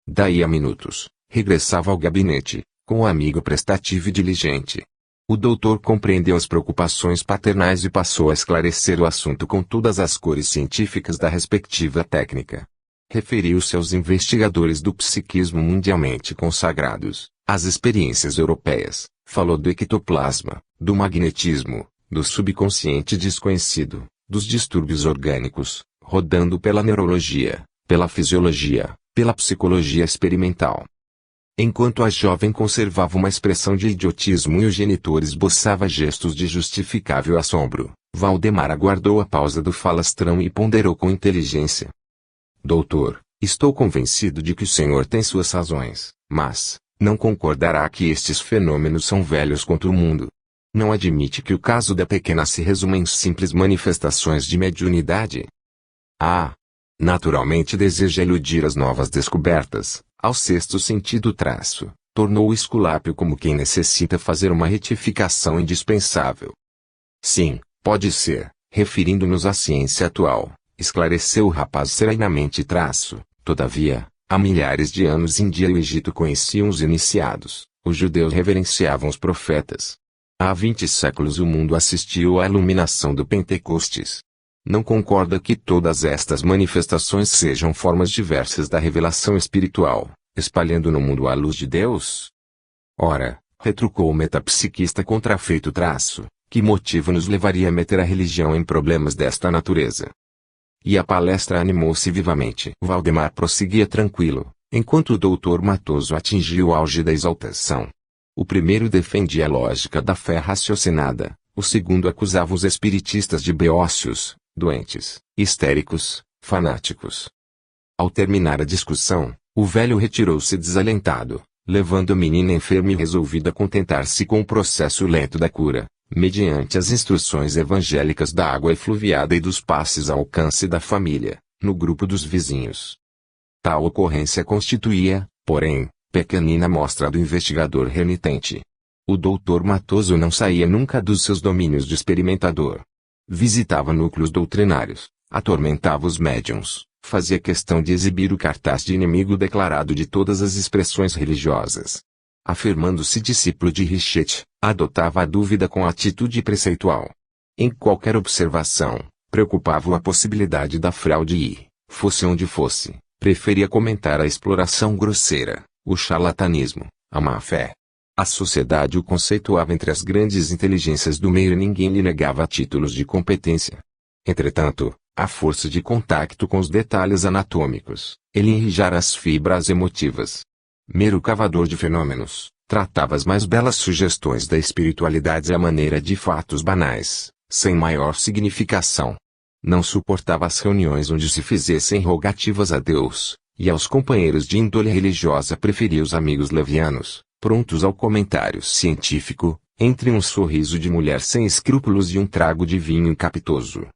Daí a minutos, regressava ao gabinete, com o amigo prestativo e diligente. O doutor compreendeu as preocupações paternais e passou a esclarecer o assunto com todas as cores científicas da respectiva técnica. Referiu-se aos investigadores do psiquismo mundialmente consagrados, às experiências europeias, falou do ectoplasma, do magnetismo, do subconsciente desconhecido, dos distúrbios orgânicos, rodando pela neurologia, pela fisiologia, pela psicologia experimental. Enquanto a jovem conservava uma expressão de idiotismo e o genitor esboçava gestos de justificável assombro, Valdemar aguardou a pausa do falastrão e ponderou com inteligência. Doutor, estou convencido de que o senhor tem suas razões, mas não concordará que estes fenômenos são velhos contra o mundo. Não admite que o caso da pequena se resuma em simples manifestações de mediunidade? Ah! Naturalmente deseja eludir as novas descobertas, ao sexto sentido traço, tornou o Esculápio como quem necessita fazer uma retificação indispensável. Sim, pode ser, referindo-nos à ciência atual, esclareceu o rapaz serenamente traço, todavia, há milhares de anos Índia e o Egito conheciam os iniciados, os judeus reverenciavam os profetas. Há 20 séculos o mundo assistiu à iluminação do Pentecostes. Não concorda que todas estas manifestações sejam formas diversas da revelação espiritual, espalhando no mundo a luz de Deus? Ora, retrucou o metapsiquista contrafeito traço, que motivo nos levaria a meter a religião em problemas desta natureza? E a palestra animou-se vivamente. Valdemar prosseguia tranquilo, enquanto o doutor Matoso atingia o auge da exaltação. O primeiro defendia a lógica da fé raciocinada, o segundo acusava os espiritistas de beócios, doentes, histéricos, fanáticos. Ao terminar a discussão, o velho retirou-se desalentado, levando a menina enferma e resolvida a contentar-se com o processo lento da cura, mediante as instruções evangélicas da água efluviada e dos passes ao alcance da família, no grupo dos vizinhos. Tal ocorrência constituía, porém, pequenina mostra do investigador renitente. O doutor Matoso não saía nunca dos seus domínios de experimentador. Visitava núcleos doutrinários, atormentava os médiuns, fazia questão de exibir o cartaz de inimigo declarado de todas as expressões religiosas. Afirmando-se discípulo de Richetti, adotava a dúvida com atitude preceitual. Em qualquer observação, preocupava-o a possibilidade da fraude e, fosse onde fosse, preferia comentar a exploração grosseira, o charlatanismo, a má-fé. A sociedade o conceituava entre as grandes inteligências do meio e ninguém lhe negava títulos de competência. Entretanto, à força de contacto com os detalhes anatômicos, ele enrijara as fibras emotivas. Mero cavador de fenômenos, tratava as mais belas sugestões da espiritualidade à maneira de fatos banais, sem maior significação. Não suportava as reuniões onde se fizessem rogativas a Deus, e aos companheiros de índole religiosa preferia os amigos levianos, prontos ao comentário científico, entre um sorriso de mulher sem escrúpulos e um trago de vinho capitoso.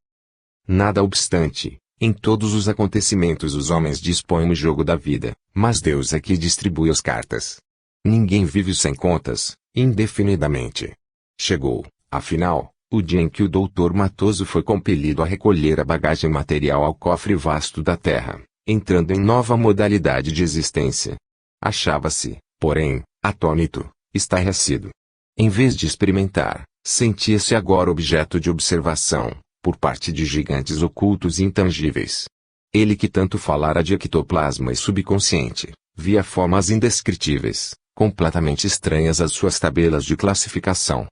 Nada obstante, em todos os acontecimentos os homens dispõem o jogo da vida, mas Deus é que distribui as cartas. Ninguém vive sem contas, indefinidamente. Chegou, afinal, o dia em que o doutor Matoso foi compelido a recolher a bagagem material ao cofre vasto da terra, entrando em nova modalidade de existência. Achava-se, porém, atônito, estarrecido. Em vez de experimentar, sentia-se agora objeto de observação, por parte de gigantes ocultos e intangíveis. Ele que tanto falara de ectoplasma e subconsciente, via formas indescritíveis, completamente estranhas às suas tabelas de classificação.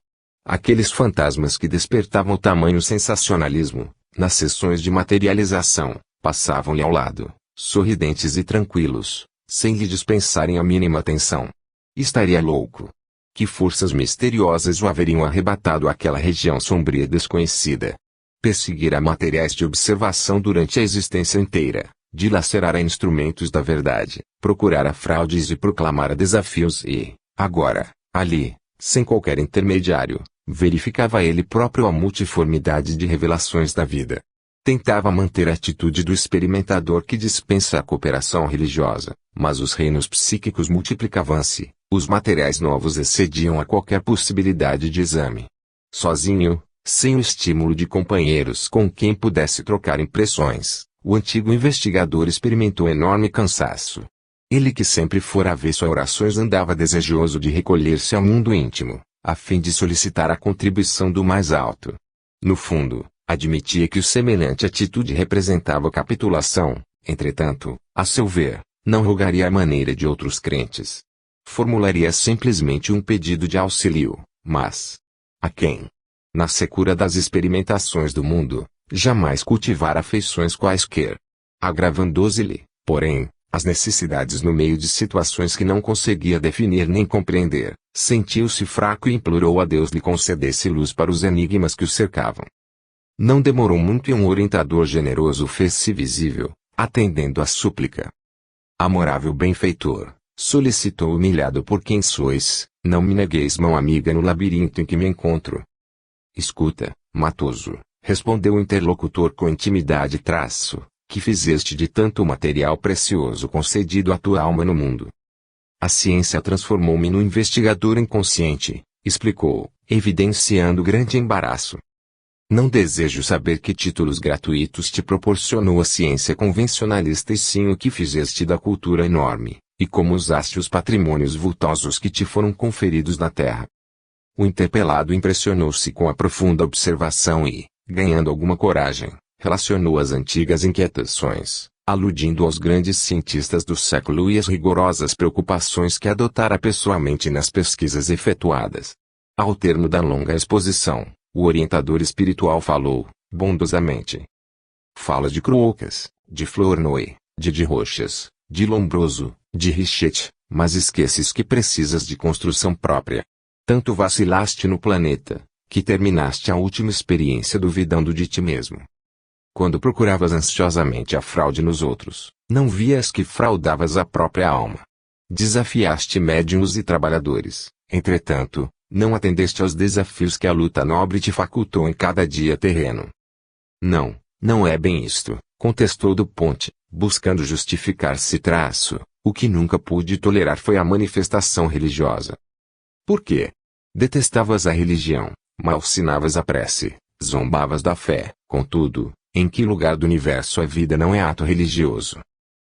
Aqueles fantasmas que despertavam tamanho sensacionalismo, nas sessões de materialização, passavam-lhe ao lado, sorridentes e tranquilos, sem lhe dispensarem a mínima atenção. Estaria louco. Que forças misteriosas o haveriam arrebatado àquela região sombria e desconhecida? Perseguirá materiais de observação durante a existência inteira, dilacerara instrumentos da verdade, procurara fraudes e proclamara desafios e, agora, ali, sem qualquer intermediário, verificava ele próprio a multiformidade de revelações da vida. Tentava manter a atitude do experimentador que dispensa a cooperação religiosa, mas os reinos psíquicos multiplicavam-se, os materiais novos excediam a qualquer possibilidade de exame. Sozinho, sem o estímulo de companheiros com quem pudesse trocar impressões, o antigo investigador experimentou enorme cansaço. Ele que sempre fora avesso a orações andava desejoso de recolher-se ao mundo íntimo, a fim de solicitar a contribuição do mais alto. No fundo, admitia que o semelhante atitude representava capitulação, entretanto, a seu ver, não rogaria à maneira de outros crentes. Formularia simplesmente um pedido de auxílio, mas a quem? Na secura das experimentações do mundo, jamais cultivar afeições quaisquer. Agravando-se-lhe, porém, As necessidades no meio de situações que não conseguia definir nem compreender, sentiu-se fraco e implorou a Deus lhe concedesse luz para os enigmas que o cercavam. Não demorou muito e um orientador generoso fez-se visível, atendendo à súplica. Amorável benfeitor, solicitou humilhado por quem sois, não me negueis mão amiga no labirinto em que me encontro. Escuta, Matoso, respondeu o interlocutor com intimidade que fizeste de tanto material precioso concedido à tua alma no mundo. A ciência transformou-me no investigador inconsciente, explicou, evidenciando grande embaraço. Não desejo saber que títulos gratuitos te proporcionou a ciência convencionalista e sim o que fizeste da cultura enorme, e como usaste os patrimônios vultosos que te foram conferidos na terra. O interpelado impressionou-se com a profunda observação e, ganhando alguma coragem, relacionou as antigas inquietações, aludindo aos grandes cientistas do século e às rigorosas preocupações que adotara pessoalmente nas pesquisas efetuadas. Ao termo da longa exposição, o orientador espiritual falou, bondosamente. Fala de Crocas, de Flournoy, de Rochas, de Lombroso, de Richet, mas esqueces que precisas de construção própria. Tanto vacilaste no planeta, que terminaste a última experiência duvidando de ti mesmo. Quando procuravas ansiosamente a fraude nos outros, não vias que fraudavas a própria alma. Desafiaste médiuns e trabalhadores, entretanto, não atendeste aos desafios que a luta nobre te facultou em cada dia terreno. Não, não é bem isto, contestou do Ponte, buscando justificar-se. O que nunca pude tolerar foi a manifestação religiosa. Por quê? Detestavas a religião, malsinavas a prece, zombavas da fé, contudo, em que lugar do universo a vida não é ato religioso?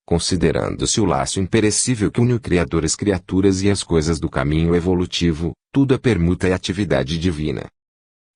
Considerando-se o laço imperecível que une o Criador às criaturas e as coisas do caminho evolutivo, tudo é permuta e atividade divina.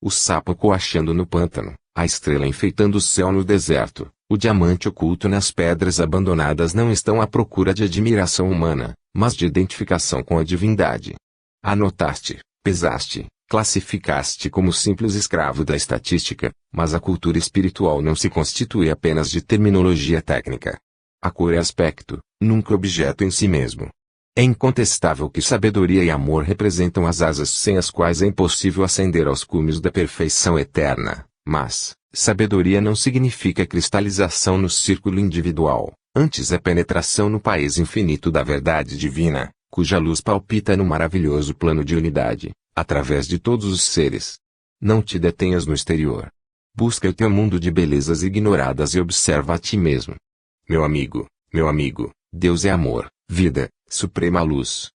O sapo coachando no pântano, a estrela enfeitando o céu no deserto, o diamante oculto nas pedras abandonadas não estão à procura de admiração humana, mas de identificação com a divindade. Anotaste, pesaste, classificaste como simples escravo da estatística, mas a cultura espiritual não se constitui apenas de terminologia técnica. A cor é aspecto, nunca objeto em si mesmo. É incontestável que sabedoria e amor representam as asas sem as quais é impossível ascender aos cumes da perfeição eterna, mas, sabedoria não significa cristalização no círculo individual, antes é penetração no país infinito da verdade divina, cuja luz palpita no maravilhoso plano de unidade, através de todos os seres. Não te detenhas no exterior. Busca o teu mundo de belezas ignoradas e observa a ti mesmo. Meu amigo, Deus é amor, vida, suprema luz.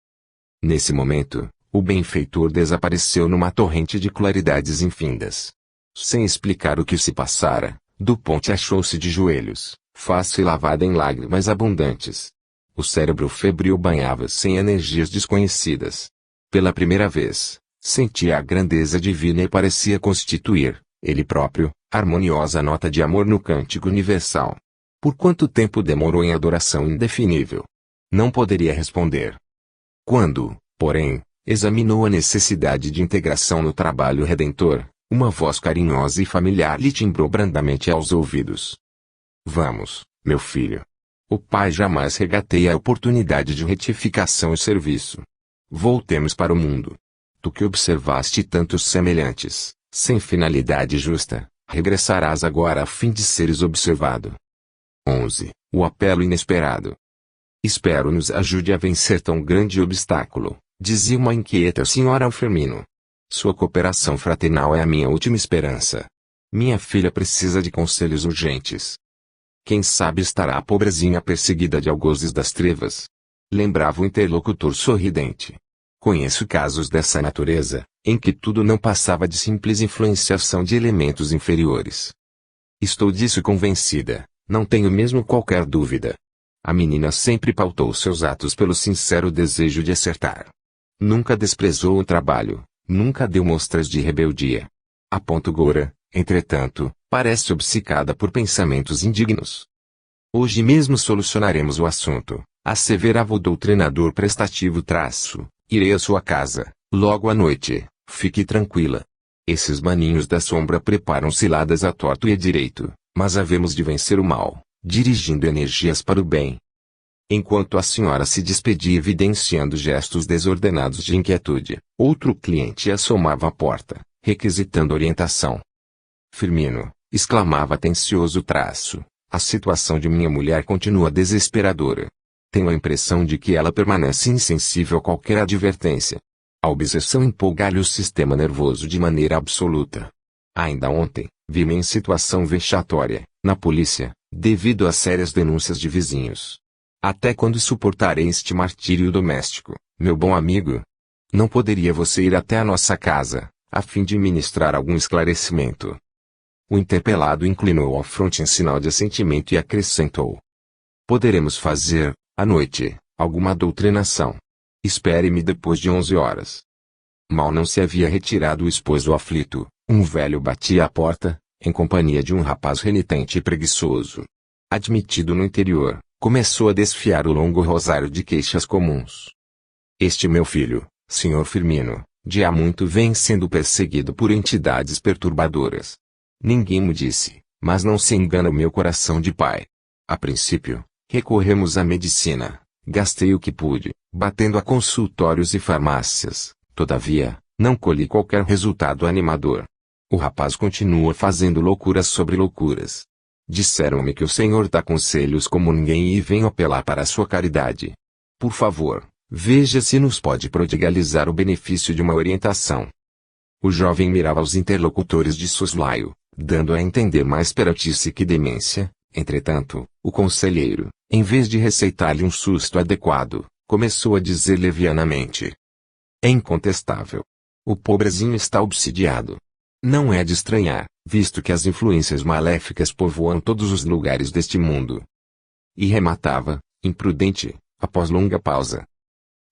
Nesse momento, o benfeitor desapareceu numa torrente de claridades infindas. Sem explicar o que se passara, do Ponte achou-se de joelhos, face lavada em lágrimas abundantes. O cérebro febril banhava-se em energias desconhecidas. Pela primeira vez, sentia a grandeza divina e parecia constituir, ele próprio, harmoniosa nota de amor no cântico universal. Por quanto tempo demorou em adoração indefinível? Não poderia responder. Quando, porém, examinou a necessidade de integração no trabalho redentor, uma voz carinhosa e familiar lhe timbrou brandamente aos ouvidos. Vamos, meu filho. O pai jamais regateia a oportunidade de retificação e serviço. Voltemos para o mundo. Tu que observaste tantos semelhantes, sem finalidade justa, regressarás agora a fim de seres observado. 11. O apelo inesperado. Espero nos ajude a vencer tão grande obstáculo, dizia uma inquieta senhora ao Firmino. Sua cooperação fraternal é a minha última esperança. Minha filha precisa de conselhos urgentes. Quem sabe estará a pobrezinha perseguida de algozes das trevas? Lembrava o interlocutor sorridente. Conheço casos dessa natureza, em que tudo não passava de simples influenciação de elementos inferiores. Estou disso convencida, não tenho mesmo qualquer dúvida. A menina sempre pautou seus atos pelo sincero desejo de acertar. Nunca desprezou o trabalho, nunca deu mostras de rebeldia. A ponto Gora, entretanto, parece obcecada por pensamentos indignos. Hoje mesmo solucionaremos o assunto, asseverava o doutrinador prestativo. Irei à sua casa, logo à noite, fique tranquila. Esses maninhos da sombra preparam ciladas a torto e a direito, mas havemos de vencer o mal, dirigindo energias para o bem. Enquanto a senhora se despedia evidenciando gestos desordenados de inquietude, outro cliente assomava à porta, requisitando orientação. Firmino, exclamava atencioso traço, a situação de minha mulher continua desesperadora. Tenho a impressão de que ela permanece insensível a qualquer advertência. A obsessão empolga-lhe o sistema nervoso de maneira absoluta. Ainda ontem, vi-me em situação vexatória, na polícia, devido a sérias denúncias de vizinhos. Até quando suportarei este martírio doméstico, meu bom amigo? Não poderia você ir até a nossa casa, a fim de ministrar algum esclarecimento? O interpelado inclinou a fronte em sinal de assentimento e acrescentou. Poderemos fazer, à noite, alguma doutrinação. Espere-me depois de 11 horas. Mal não se havia retirado o esposo aflito, um velho batia à porta, em companhia de um rapaz renitente e preguiçoso. Admitido no interior, começou a desfiar o longo rosário de queixas comuns. Este meu filho, Sr. Firmino, de há muito vem sendo perseguido por entidades perturbadoras. Ninguém me disse, mas não se engana o meu coração de pai. A princípio, recorremos à medicina, gastei o que pude, batendo a consultórios e farmácias, todavia, não colhi qualquer resultado animador. O rapaz continua fazendo loucuras sobre loucuras. Disseram-me que o senhor dá conselhos como ninguém e venho apelar para a sua caridade. Por favor, veja se nos pode prodigalizar o benefício de uma orientação. O jovem mirava os interlocutores de soslaio, dando a entender mais peratice que demência. Entretanto, o conselheiro, em vez de receitar-lhe um susto adequado, começou a dizer levianamente. É incontestável. O pobrezinho está obsidiado. Não é de estranhar, visto que as influências maléficas povoam todos os lugares deste mundo. E rematava, imprudente, após longa pausa.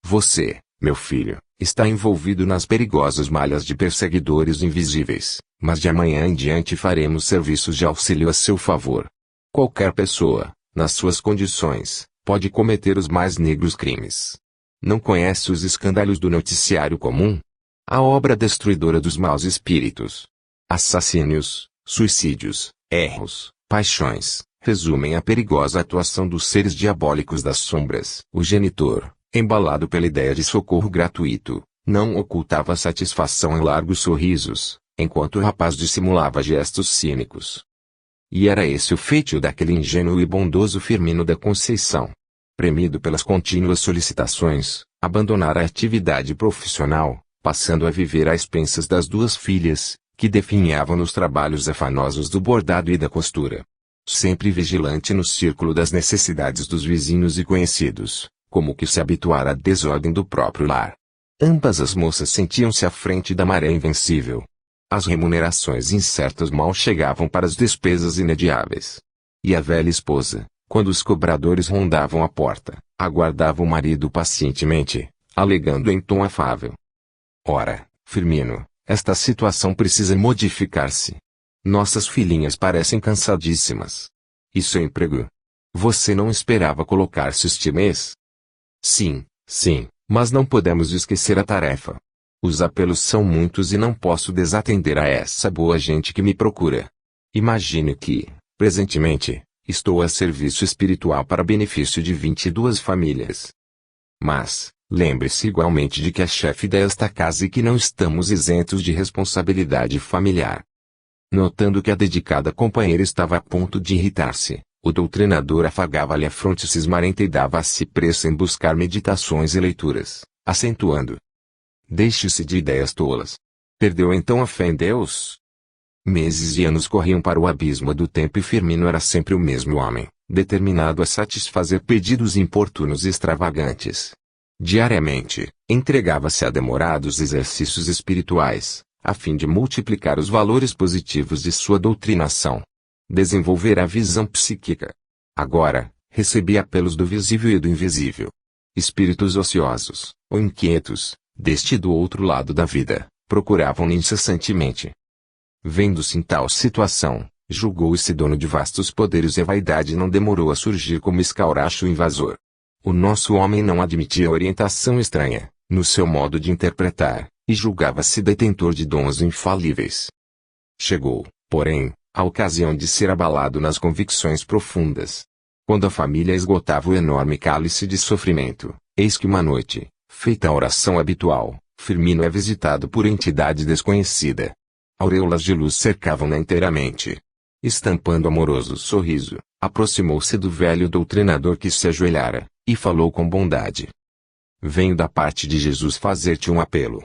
Você, meu filho, está envolvido nas perigosas malhas de perseguidores invisíveis, mas de amanhã em diante faremos serviços de auxílio a seu favor. Qualquer pessoa, nas suas condições, pode cometer os mais negros crimes. Não conhece os escândalos do noticiário comum? A obra destruidora dos maus espíritos. Assassínios, suicídios, erros, paixões, resumem a perigosa atuação dos seres diabólicos das sombras. O genitor, embalado pela ideia de socorro gratuito, não ocultava satisfação em largos sorrisos, enquanto o rapaz dissimulava gestos cínicos. E era esse o feitio daquele ingênuo e bondoso Firmino da Conceição. Premido pelas contínuas solicitações, abandonara a atividade profissional, passando a viver às expensas das duas filhas, que definhavam nos trabalhos afanosos do bordado e da costura. Sempre vigilante no círculo das necessidades dos vizinhos e conhecidos, como que se habituara à desordem do próprio lar. Ambas as moças sentiam-se à frente da maré invencível. As remunerações incertas mal chegavam para as despesas inadiáveis. E a velha esposa, quando os cobradores rondavam a porta, aguardava o marido pacientemente, alegando em tom afável. Ora, Firmino, esta situação precisa modificar-se. Nossas filhinhas parecem cansadíssimas. E seu emprego? Você não esperava colocar-se este mês? Sim, mas não podemos esquecer a tarefa. Os apelos são muitos e não posso desatender a essa boa gente que me procura. Imagine que, presentemente, estou a serviço espiritual para benefício de 22 famílias. Mas, lembre-se igualmente de que é chefe desta casa e que não estamos isentos de responsabilidade familiar. Notando que a dedicada companheira estava a ponto de irritar-se, o doutrinador afagava-lhe a fronte cismarenta e dava a si pressa em buscar meditações e leituras, acentuando. Deixe-se de ideias tolas. Perdeu então a fé em Deus? Meses e anos corriam para o abismo do tempo e Firmino era sempre o mesmo homem, determinado a satisfazer pedidos importunos e extravagantes. Diariamente, entregava-se a demorados exercícios espirituais, a fim de multiplicar os valores positivos de sua doutrinação. Desenvolver a visão psíquica. Agora, recebia apelos do visível e do invisível. Espíritos ociosos, ou inquietos, deste do outro lado da vida, procuravam-lhe incessantemente. Vendo-se em tal situação, julgou-se dono de vastos poderes e a vaidade não demorou a surgir como escauracho invasor. O nosso homem não admitia orientação estranha, no seu modo de interpretar, e julgava-se detentor de dons infalíveis. Chegou, porém, a ocasião de ser abalado nas convicções profundas. Quando a família esgotava o enorme cálice de sofrimento, eis que uma noite, feita a oração habitual, Firmino é visitado por entidade desconhecida. Auréolas de luz cercavam-na inteiramente. Estampando amoroso sorriso, aproximou-se do velho doutrinador que se ajoelhara, e falou com bondade. Venho da parte de Jesus fazer-te um apelo.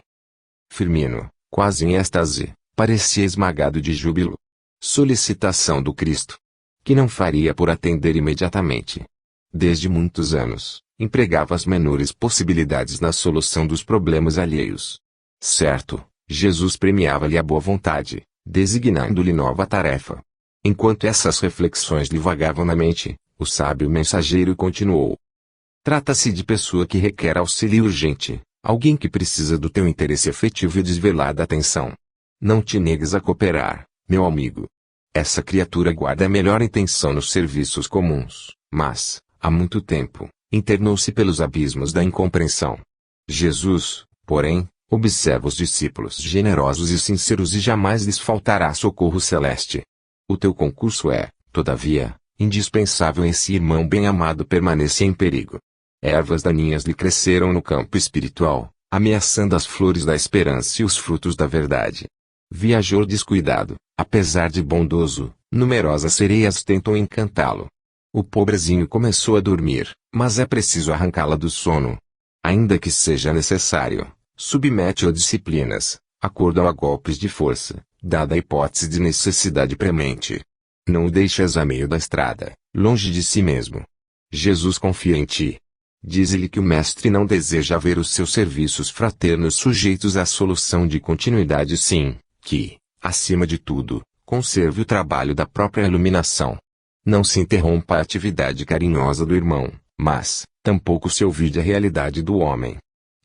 Firmino, quase em êxtase, parecia esmagado de júbilo. Solicitação do Cristo. Que não faria por atender imediatamente. Desde muitos anos, empregava as menores possibilidades na solução dos problemas alheios. Certo, Jesus premiava-lhe a boa vontade, designando-lhe nova tarefa. Enquanto essas reflexões lhe vagavam na mente, o sábio mensageiro continuou. Trata-se de pessoa que requer auxílio urgente, alguém que precisa do teu interesse efetivo e desvelada atenção. Não te negues a cooperar, meu amigo. Essa criatura guarda a melhor intenção nos serviços comuns, mas, há muito tempo, internou-se pelos abismos da incompreensão. Jesus, porém, observa os discípulos generosos e sinceros e jamais lhes faltará socorro celeste. O teu concurso é, todavia, indispensável. Esse irmão bem-amado permaneça em perigo. Ervas daninhas lhe cresceram no campo espiritual, ameaçando as flores da esperança e os frutos da verdade. Viajou descuidado, apesar de bondoso, numerosas sereias tentam encantá-lo. O pobrezinho começou a dormir, mas é preciso arrancá-la do sono. Ainda que seja necessário, submete-o a disciplinas, acorda-o a golpes de força, dada a hipótese de necessidade premente. Não o deixes a meio da estrada, longe de si mesmo. Jesus confia em ti. Dize-lhe que o Mestre não deseja ver os seus serviços fraternos sujeitos à solução de continuidade, sim, que, acima de tudo, conserve o trabalho da própria iluminação. Não se interrompa a atividade carinhosa do irmão, mas, tampouco se ouvide a realidade do homem.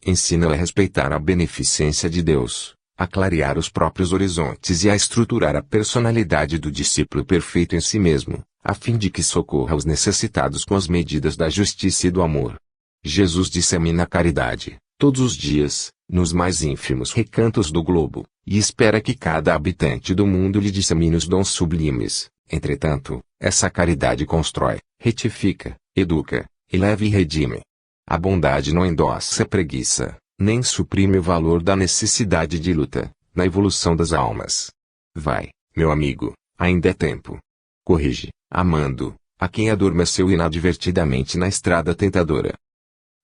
Ensina-o a respeitar a beneficência de Deus, a clarear os próprios horizontes e a estruturar a personalidade do discípulo perfeito em si mesmo, a fim de que socorra os necessitados com as medidas da justiça e do amor. Jesus dissemina a caridade, todos os dias, nos mais ínfimos recantos do globo, e espera que cada habitante do mundo lhe dissemine os dons sublimes. Entretanto, essa caridade constrói, retifica, educa, eleva e redime. A bondade não endossa a preguiça, nem suprime o valor da necessidade de luta, na evolução das almas. Vai, meu amigo, ainda é tempo. Corrige, amando, a quem adormeceu inadvertidamente na estrada tentadora.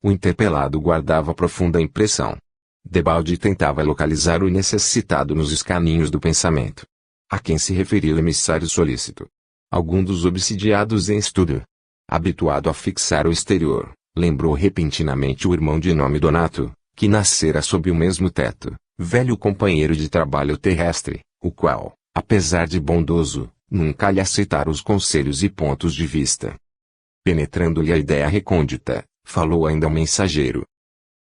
O interpelado guardava profunda impressão. Debalde tentava localizar o necessitado nos escaninhos do pensamento. A quem se referia o emissário solícito? Algum dos obsidiados em estudo. Habituado a fixar o exterior, lembrou repentinamente o irmão de nome Donato, que nascera sob o mesmo teto, velho companheiro de trabalho terrestre, o qual, apesar de bondoso, nunca lhe aceitara os conselhos e pontos de vista. Penetrando-lhe a ideia recôndita, falou ainda ao mensageiro.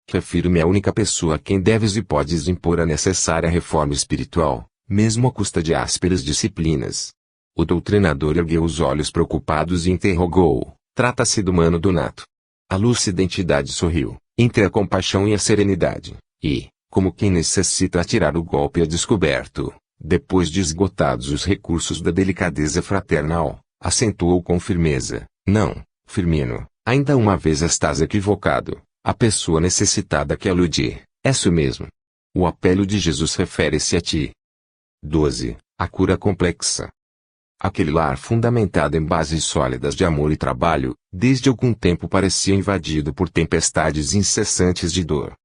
Refiro-me à única pessoa a quem deves e podes impor a necessária reforma espiritual, mesmo à custa de ásperas disciplinas. O doutrinador ergueu os olhos preocupados e interrogou: trata-se do mano Donato. A lúcida entidade sorriu, entre a compaixão e a serenidade, e, como quem necessita atirar o golpe a descoberto, depois de esgotados os recursos da delicadeza fraternal, acentuou com firmeza: não, Firmino, ainda uma vez estás equivocado. A pessoa necessitada que aludi, és tu mesmo. O apelo de Jesus refere-se a ti. 12. A cura complexa. Aquele lar fundamentado em bases sólidas de amor e trabalho, desde algum tempo parecia invadido por tempestades incessantes de dor.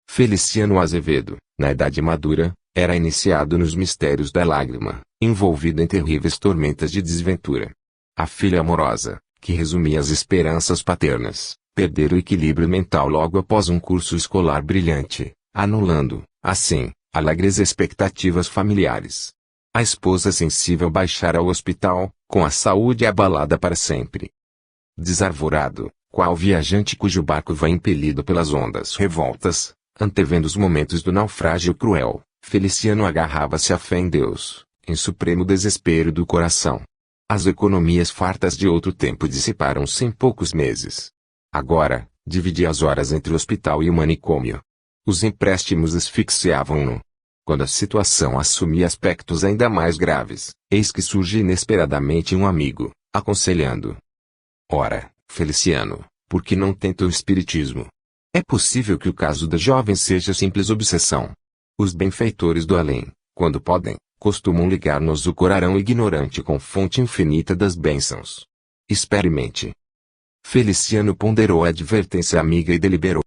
Feliciano Azevedo, na idade madura, era iniciado nos mistérios da lágrima, envolvido em terríveis tormentas de desventura. A filha amorosa, que resumia as esperanças paternas, perdera o equilíbrio mental logo após um curso escolar brilhante, anulando, assim, alegres expectativas familiares. A esposa sensível baixara ao hospital, com a saúde abalada para sempre. Desarvorado, qual viajante cujo barco vai impelido pelas ondas revoltas, antevendo os momentos do naufrágio cruel, Feliciano agarrava-se à fé em Deus, em supremo desespero do coração. As economias fartas de outro tempo dissiparam-se em poucos meses. Agora, dividia as horas entre o hospital e o manicômio. Os empréstimos asfixiavam-no. Quando a situação assumia aspectos ainda mais graves, eis que surge inesperadamente um amigo, aconselhando. Ora, Feliciano, por que não tenta o espiritismo? É possível que o caso da jovem seja simples obsessão. Os benfeitores do além, quando podem, costumam ligar-nos o coração ignorante com fonte infinita das bênçãos. Experimente. Feliciano ponderou a advertência amiga e deliberou.